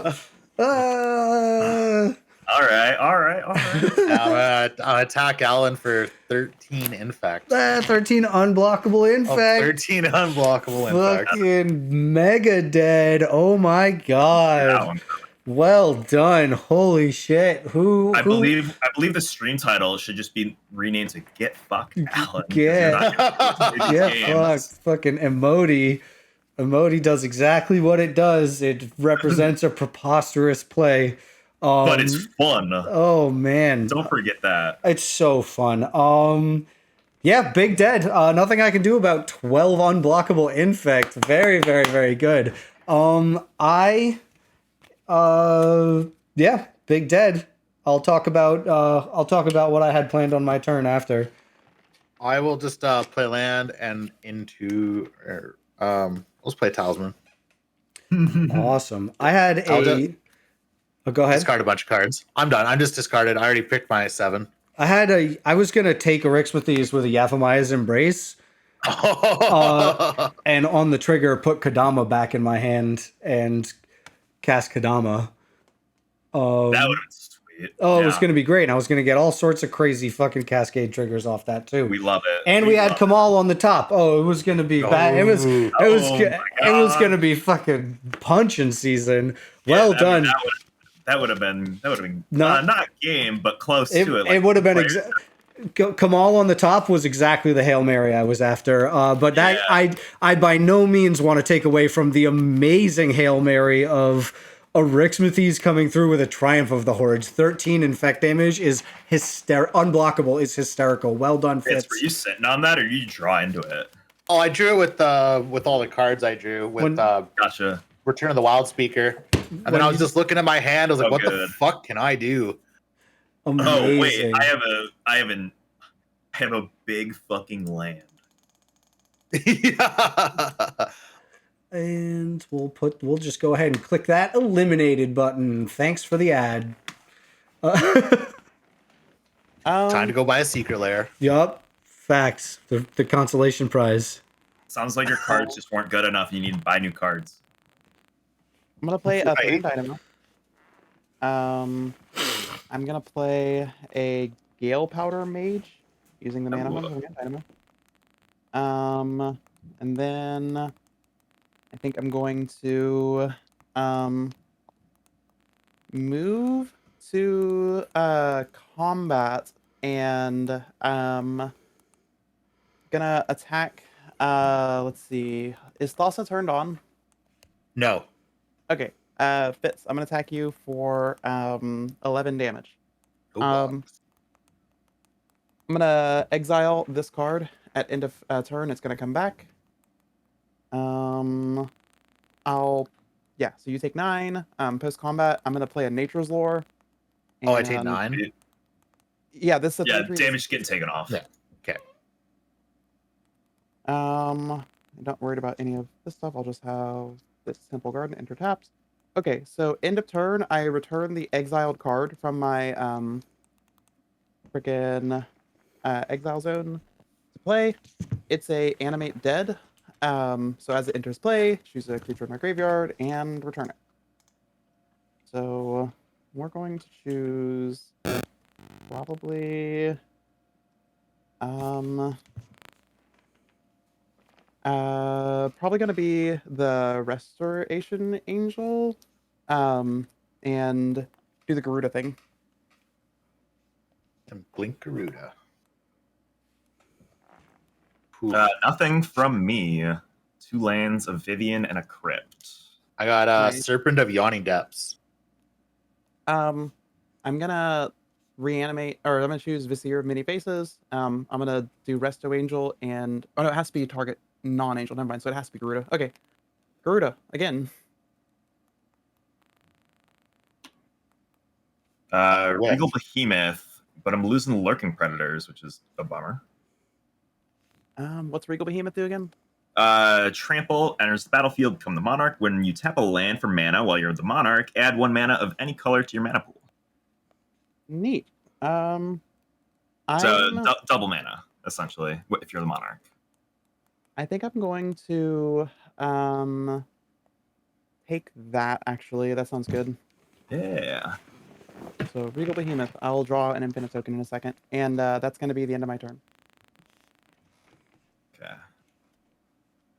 no! No! All right. I'm gonna attack Alan for 13 infect. 13 unblockable Oh, infect. 13 unblockable infect. Fucking mega dead. Oh my That god. one. Well done. Holy shit. Who I believe the stream title should just be renamed to "Get Fucked, Alan." Get fucked. Fucking Imoti. Imoti does exactly what it does. It represents a preposterous play. But it's fun. Oh man. Don't forget that. It's so fun. Yeah, big dead. Nothing I can do about 12 unblockable infect. Very, very, very good. Yeah, big dead. I'll talk about what I had planned on my turn after. I will just play land and into let's play Talisman. Awesome. I had go ahead. Discard a bunch of cards. I'm done. I'm just discarded. I already picked my 7. I was gonna take Erixmathes with a Yaphamaya's Embrace. And on the trigger put Kadama back in my hand and cast Kadama. That would have been sweet. It was gonna be great. And I was gonna get all sorts of crazy fucking Cascade triggers off that too. We love it. And we had Kamal on the top. Oh, it was gonna be bad. It was gonna be fucking punching season. Well done. That would have been not game, but close to it. It would have been Kamal on the top was exactly the Hail Mary I was after. But that I by no means want to take away from the amazing Hail Mary of Erixmathes coming through with a Triumph of the Hordes. 13 infect damage is unblockable is hysterical. Well done, Fitz. Were you sitting on that or you draw into it? Oh, I drew it with all the cards I drew with Gotcha. Return of the Wild Speaker. And then I was just looking at my hand. I was like, what the fuck can I do? Amazing. Oh wait, I have a big fucking land. And we'll just go ahead and click that eliminated button. Thanks for the ad. Time to go buy a secret lair. Yup. Facts. The consolation prize. Sounds like your cards just weren't good enough. You need to buy new cards. I'm gonna play a third Dynamo. I'm gonna play a Gale Powder Mage using the mana one from Dynamo. And then I think I'm going to move to combat and gonna attack. Let's see. Is Thassa turned on? No. Okay. Fitz, I'm gonna attack you for 11 damage. Go I'm gonna exile this card at end of turn. It's gonna come back. Yeah. So you take 9. Post combat, I'm gonna play a Nature's Lore. Oh, I take and- 9. Yeah, this is a Yeah, 3/3. damage getting taken off. Yeah. Okay. I'm not worried about any of this stuff. I'll just have this Simple Garden enter taps. Okay, so end of turn, I return the exiled card from my freaking exile zone to play. It's a animate dead. So as it enters play, choose a creature in my graveyard and return it. So we're going to choose probably probably gonna be the Restoration Angel, and do the Gyruda thing. And blink Gyruda. Nothing from me. 2 lands, a Vivian, and a Crypt. I got Nice. Serpent of Yawning Depths. I'm gonna reanimate, or I'm gonna choose Vizier of Many Faces. I'm gonna do Resto Angel and oh no, it has to be target non-angel. Never mind. So it has to be Gyruda. Okay, Gyruda again. Regal Behemoth, but I'm losing the Lurking Predators, which is a bummer. What's Regal Behemoth do again? Trample enters the battlefield, become the Monarch. When you tap a land for mana while you're the Monarch, add 1 mana of any color to your mana pool. Neat. So double mana, essentially, if you're the Monarch. I think I'm going to take that, actually. That sounds good. Yeah. So Regal Behemoth, I'll draw an infinite token in a second, and that's going to be the end of my turn. Okay.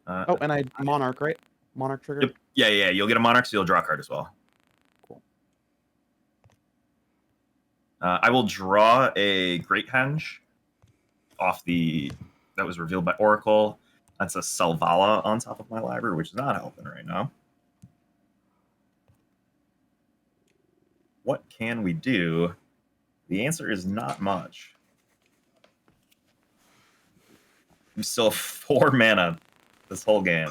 Oh, and I Monarch, right? Monarch trigger? Yep. Yeah. You'll get a Monarch, so you'll draw a card as well. Cool. I will draw a Great Henge off that was revealed by Oracle. That's a Selvala on top of my library, which is not helping right now. What can we do? The answer is not much. We still have 4 mana this whole game.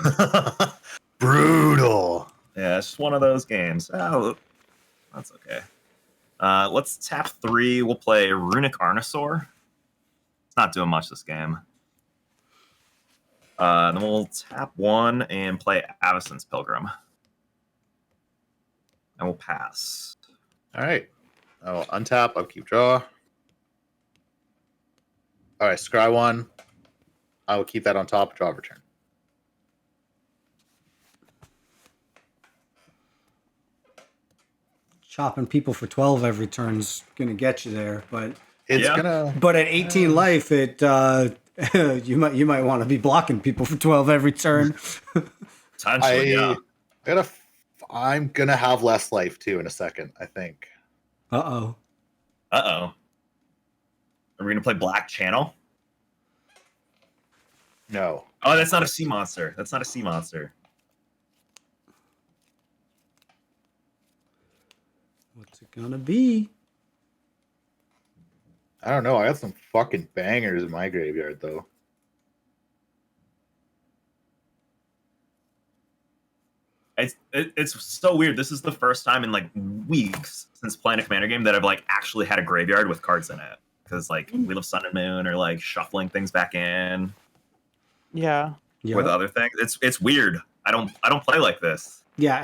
Brutal. Yeah, it's just one of those games. Oh, that's okay. Let's tap 3. We'll play Runic Arnisaur. It's not doing much this game. Then we'll tap 1 and play Avacyn's Pilgrim. And we'll pass. All right. I will untap, upkeep, draw. All right, scry 1. I will keep that on top, draw, return. Chopping people for 12 every turn's gonna get you there, but It's Yeah. gonna. at 18 life, it you might want to be blocking people for 12 every turn. Potentially, yeah. I'm gonna have less life too in a second, I think. Uh-oh. Uh-oh. Are we going to play Black Channel? No. Oh, that's not a sea monster. That's not a sea monster. What's it gonna be? I don't know. I got some fucking bangers in my graveyard though. It's so weird. This is the first time in like weeks since playing a Commander game that I've like actually had a graveyard with cards in it. Because like Wheel of Sun and Moon or like shuffling things back in Yeah. with other things. It's weird. I don't play like this. Yeah,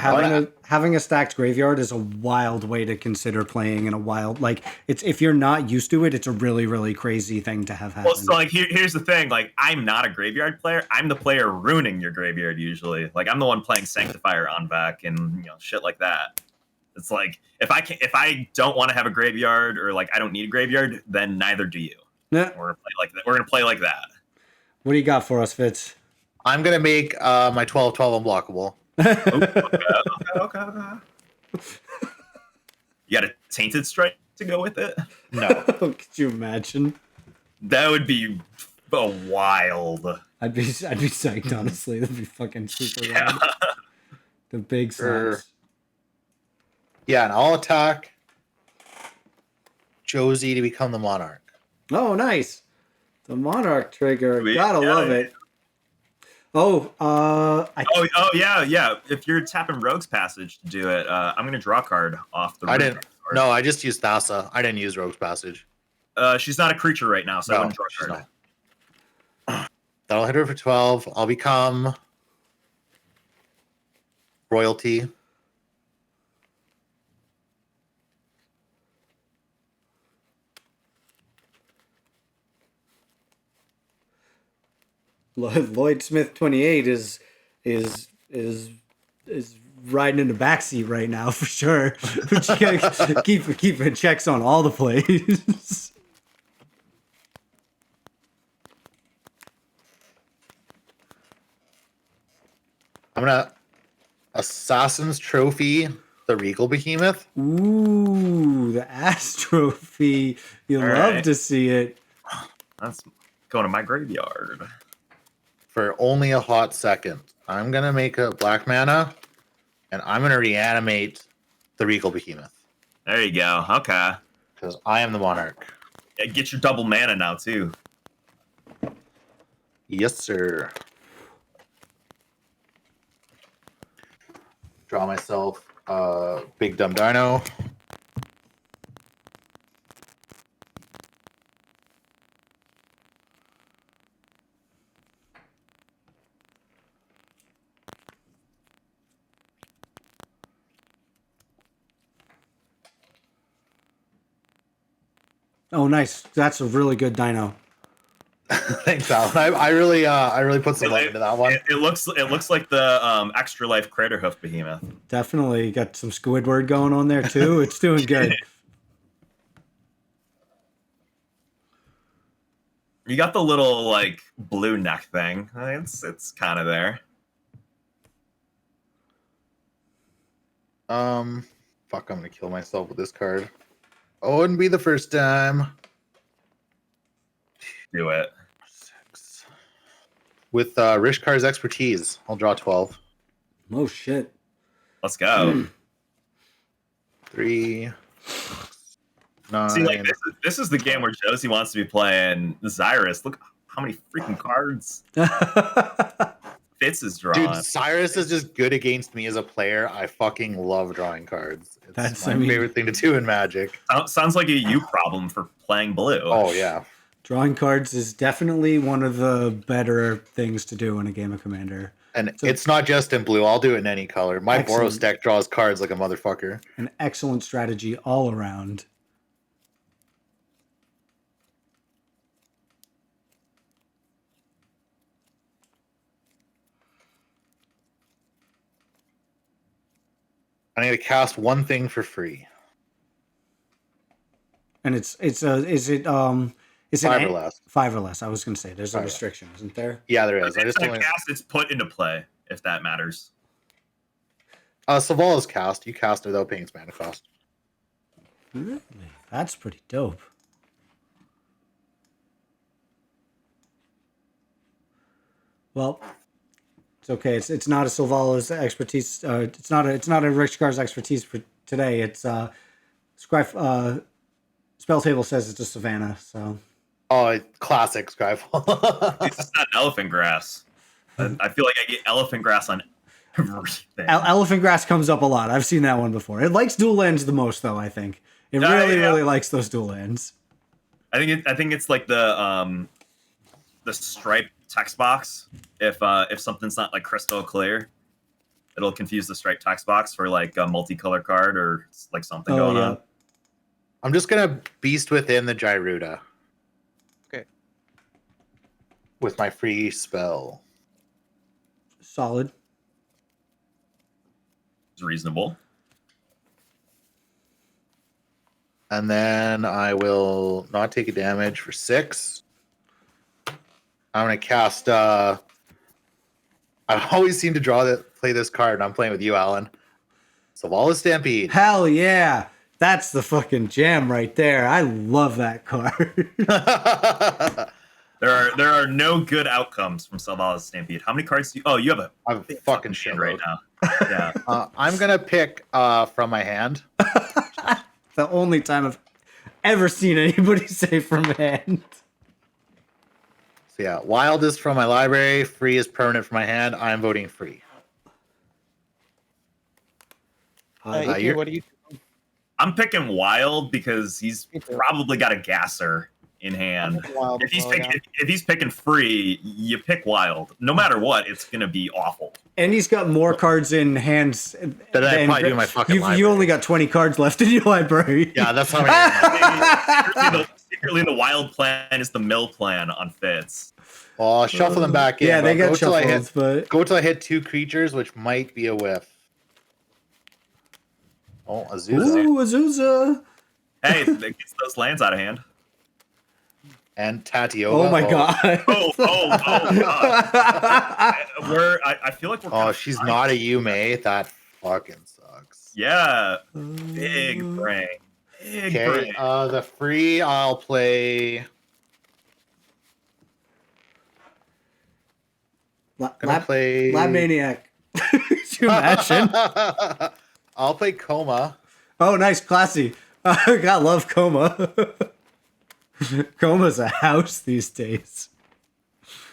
having a stacked graveyard is a wild way to consider playing in a wild, like, it's, if you're not used to it, it's a really, really crazy thing to have happen. Well, so like here's the thing. Like I'm not a graveyard player. I'm the player ruining your graveyard usually. Like I'm the one playing Sanctifier on back and shit like that. It's like if I don't want to have a graveyard or like I don't need a graveyard, then neither do you. Yeah. We're gonna play like that. We're gonna play like that. What do you got for us, Fitz? I'm gonna make my 12/12 unblockable. Okay. You got a Tainted Strike? to go with it? No. Could you imagine? That would be wild. I'd be psyched, honestly. That'd be fucking super Yeah. rad. The big slaps. Yeah, and I'll attack Josie to become the monarch. Oh, nice. The Monarch trigger. Sweet. Gotta Yeah, love yeah. it. Oh, Oh yeah. If you're tapping Rogue's Passage to do it, I'm gonna draw a card off the. I root didn't. card. No, I just used Thassa. I didn't use Rogue's Passage. She's not a creature right now, so I No, wouldn't draw a she's card. not. That'll hit her for 12. I'll become royalty. Lloyd Smith 28 is riding in the backseat right now for sure. But you gotta keep checks on all the plays. I'm gonna Assassin's Trophy the Regal Behemoth. Ooh, the Astrophy. You All love right. to see it. That's going to my graveyard. For only a hot second. I'm gonna make a black mana, and I'm gonna reanimate the Regal Behemoth There you go. Okay. because I am the monarch. Yeah, get your double mana now too. Yes, sir. Draw myself a big dumb dino. Oh, nice. That's a really good dino. Thanks, Alan. I really put some love into that one. It looks like the extra life crater hoof behemoth. Definitely got some Squidward going on there too. It's doing good. You got the little like blue neck thing. It's kind of there. Fuck, I'm gonna kill myself with this card. Oh, wouldn't be the first time. Do it. 6. With Rishkar's expertise, I'll draw 12. Oh shit. Let's go. 3, 9. See, like this is the game where Josie wants to be playing Cyrus. Look how many freaking cards Fitz is drawing. Dude, Cyrus is just good against me as a player. I fucking love drawing cards. It's That's- my I mean- favorite thing to do in Magic. Sounds like a you problem for playing blue. Oh yeah. Drawing cards is definitely one of the better things to do in a game of Commander. And So- it's not just in blue. I'll do it in any color. My Excellent. Boros deck draws cards like a motherfucker. An excellent strategy all around. I need to cast one thing for free. And is it 5 or less. 5 or less. I was gonna say there's a 5 or less. restriction, isn't there? Yeah, there is. I It's just not only cast, it's put into play, if that matters. Saval is cast. You cast it without paying its mana cost. Really? That's pretty dope. Well, it's okay. It's not a Silvala's expertise. It's not a Rich Car's expertise for today. It's Spell Table says it's a Savannah. So Oh, classic Skyfall. It's just not elephant grass. I feel like I get elephant grass on everything. Elephant Grass comes up a lot. I've seen that one before. It likes dual lands the most, though. I think it Yeah, really, yeah. really likes those dual lands. I think it's like the stripe text box. If something's not like crystal clear, it'll confuse the stripe text box for like a multicolor card or like something Oh, going yeah. on. I'm just gonna Beast Within the Gyruda. Okay. With my free spell. Solid. It's reasonable. And then I will not take a damage for 6. I'm gonna cast I always seem to play this card, and I'm playing with you, Alan. Savala Stampede. Hell yeah. That's the fucking jam right there. I love that card. There are no good outcomes from Selva's Stampede. How many cards do you? Oh, you have a I have a big fucking hand shitload right now. Yeah. I'm gonna pick from my hand. The only time I've ever seen anybody say from hand. So yeah, wild is from my library. Free is permanent from my hand. I'm voting free. EQ, you're- what do you? I'm picking Wild because he's Me too. probably got a gasser in hand. Wild If as he's well, picking, if he's picking free, you pick Wild. No matter what, it's gonna be awful. And he's got more cards in hands That I than- probably do in my fucking you library. only got 20 cards left in your library. Yeah, that's how many. Secretly, the Wild plan is the mill plan on Fitz. Well, I'll shuffle them back in. Yeah, they but got shuffled, but Go till I hit 2 creatures, which might be a whiff. Oh, Azusa. ooh, Azusa. Hey, it gets those lands out of hand. And Tatioba. Oh my god. Oh god. I feel like we're. Oh, she's not a Yume. That fucking sucks. Yeah, big brain. Big Okay, brain. the free I'll play. Gonna play. Lab Maniac. Could you imagine? I'll play Coma. Oh, nice, classy. God, love Coma. Coma's a house these days.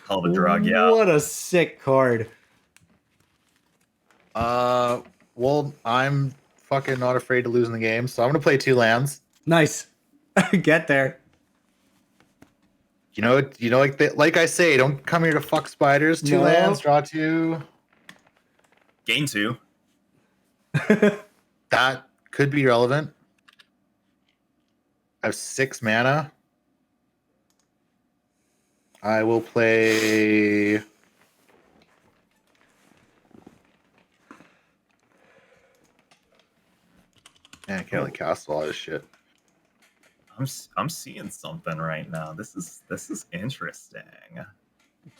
Hell of a drug, yeah. What a sick card. Well, I'm fucking not afraid to lose in the game, so I'm gonna play 2 lands. Nice. Get there. You know, like I say, don't come here to fuck spiders. 2 No. lands, draw 2. Gain 2. That could be relevant. I have 6 mana. I will play. Man, I can't really cast a lot of shit. I'm seeing something right now. This is interesting.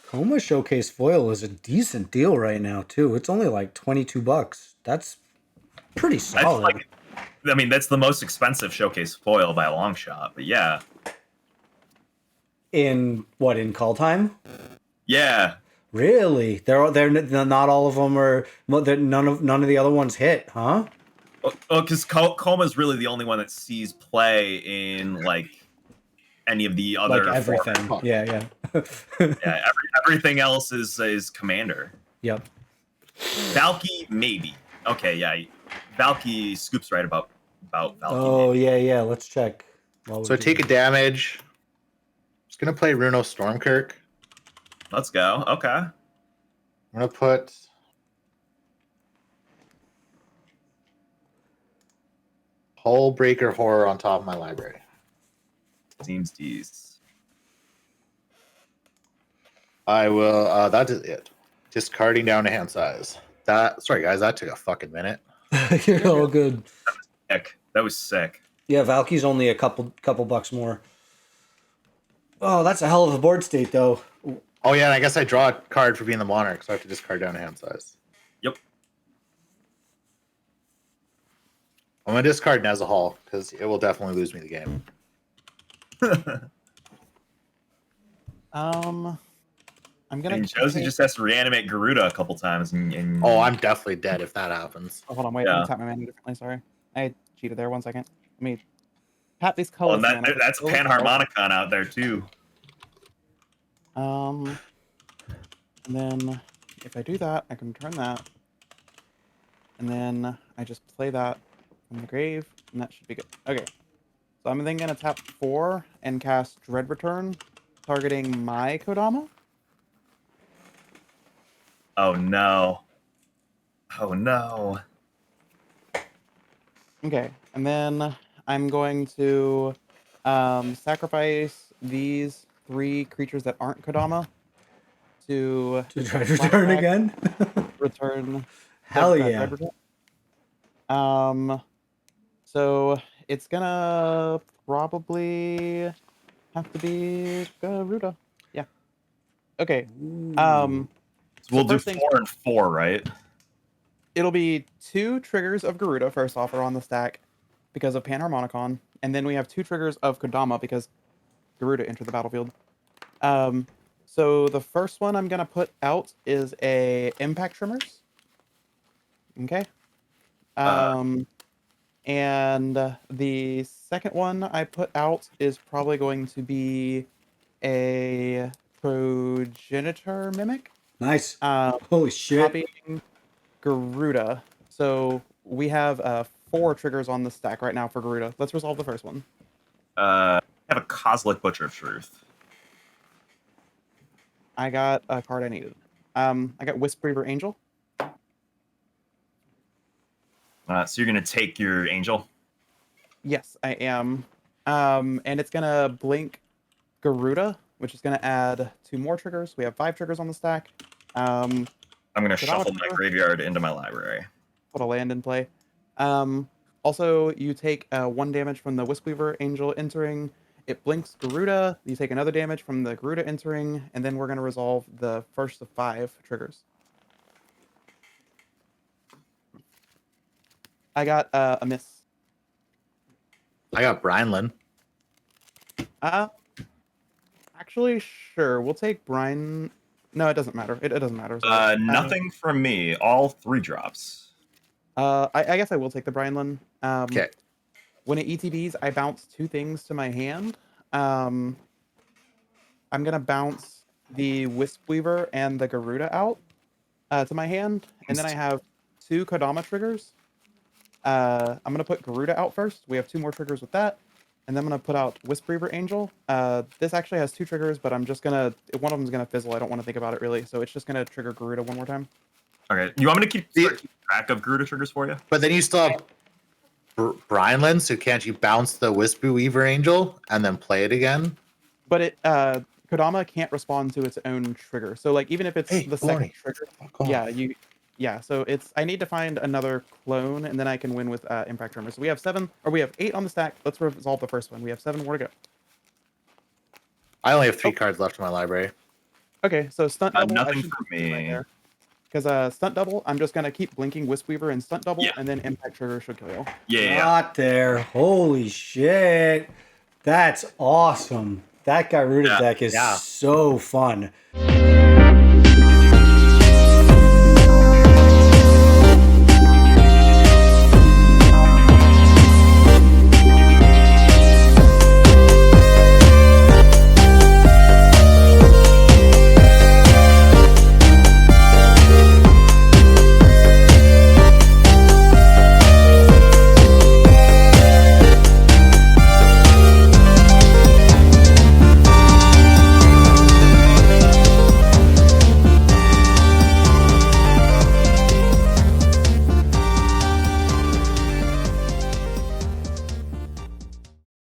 Coma Showcase Foil is a decent deal right now, too. It's only like $22. That's pretty That's solid. like, I mean, that's the most expensive showcase foil by a long shot. But yeah, In call time? yeah. Really? They're not all of them are. Well, none of the other ones hit, huh? Oh, because Coma is really the only one that sees play in like any of the other Like everything. formats. Yeah. Yeah, everything else is Commander. Yep. Valky, maybe. Okay, yeah. Valky scoops right about Valky. Oh maybe. yeah. Let's check. So I take a damage. Just gonna play Runo Stormkirk. Let's go. Okay. I'm gonna put Hullbreaker Horror on top of my library. Seems teased. I will. That is it. Discarding down to hand size. Sorry guys, that took a fucking minute. You're all good. Sick. That was sick. Yeah, Valky's only a couple bucks more. Oh, that's a hell of a board state, though. Oh yeah, and I guess I draw a card for being the Monarch, so I have to discard down to hand size. Yep. I'm gonna discard Nezahal because it will definitely lose me the game. I'm gonna. And Josie just has to reanimate Gyruda a couple times. And Oh, I'm definitely dead if that happens. Oh, hold on, wait. Let Yeah. me tap my mana differently. Sorry, I cheated there. 1 second. Let me tap these well, colors. and that's Panharmonicon out there too. And then if I do that, I can turn that, and then I just play that from the grave, and that should be good. Okay, so I'm then gonna tap 4 and cast Dread Return, targeting my Kodama. Oh no. Oh no. Okay, and then I'm going to sacrifice these 3 creatures that aren't Kodama to To try to return back. again? return. Hell Dread yeah. Return. So it's gonna probably have to be Gyruda. Yeah. Okay. So we'll do first things 4 and 4, right? It'll be 2 triggers of Gyruda first off are on the stack. because of Panharmonicon, and then we have 2 triggers of Kodama because Gyruda entered the battlefield. So the first one I'm gonna put out is a Impact Trimmers. Okay. And the second one I put out is probably going to be a Progenitor Mimic. Nice. Um, Holy shit. Copying Gyruda. So we have 4 triggers on the stack right now for Gyruda. Let's resolve the first one. I have a Kozilek Butcher of Truth. I got a card I needed. I got Wispreaver Angel. So you're gonna take your Angel. Yes, I am. And it's gonna blink Gyruda, which is gonna add 2 more triggers. We have 5 triggers on the stack. I'm gonna shuffle my trigger. graveyard into my library. Put a land in play. Also, you take 1 damage from the Wispreaver Angel entering. It blinks Gyruda. You take another damage from the Gyruda entering, and then we're gonna resolve the first of 5 triggers. I got a miss. I got Brineland. Actually, sure. We'll take Brian. No, it doesn't matter. It doesn't matter. Nothing from me. All 3 drops. I guess I will take the Brianlin. Okay. When it ETBs, I bounce 2 things to my hand. I'm gonna bounce the Wispreaver and the Gyruda out to my hand, and then I have 2 Kodama triggers. I'm gonna put Gyruda out first. We have 2 more triggers with that, and then I'm gonna put out Wispreaver Angel. This actually has 2 triggers, but I'm just gonna one of them's gonna fizzle. I don't want to think about it really, so it's just gonna trigger Gyruda 1 more time. Okay. You want me to keep track of Gyruda triggers for you? But then you still have Brineland, so can't you bounce the Wispreaver Angel and then play it again? But it Kodama can't respond to its own trigger. So like even if it's the second trigger, yeah, so I need to find another clone and then I can win with Impact Tremors. So we have 8 on the stack. Let's resolve the first one. We have 7 more to go. I only have 3 cards left in my library. Okay, so stunt double. Nothing for me. Because stunt double, I'm just gonna keep blinking Wispreaver and stunt double, Yeah. and then Impact Trigger should kill you. Yeah. Got there. Holy shit. That's awesome. That Gyruda deck is so fun.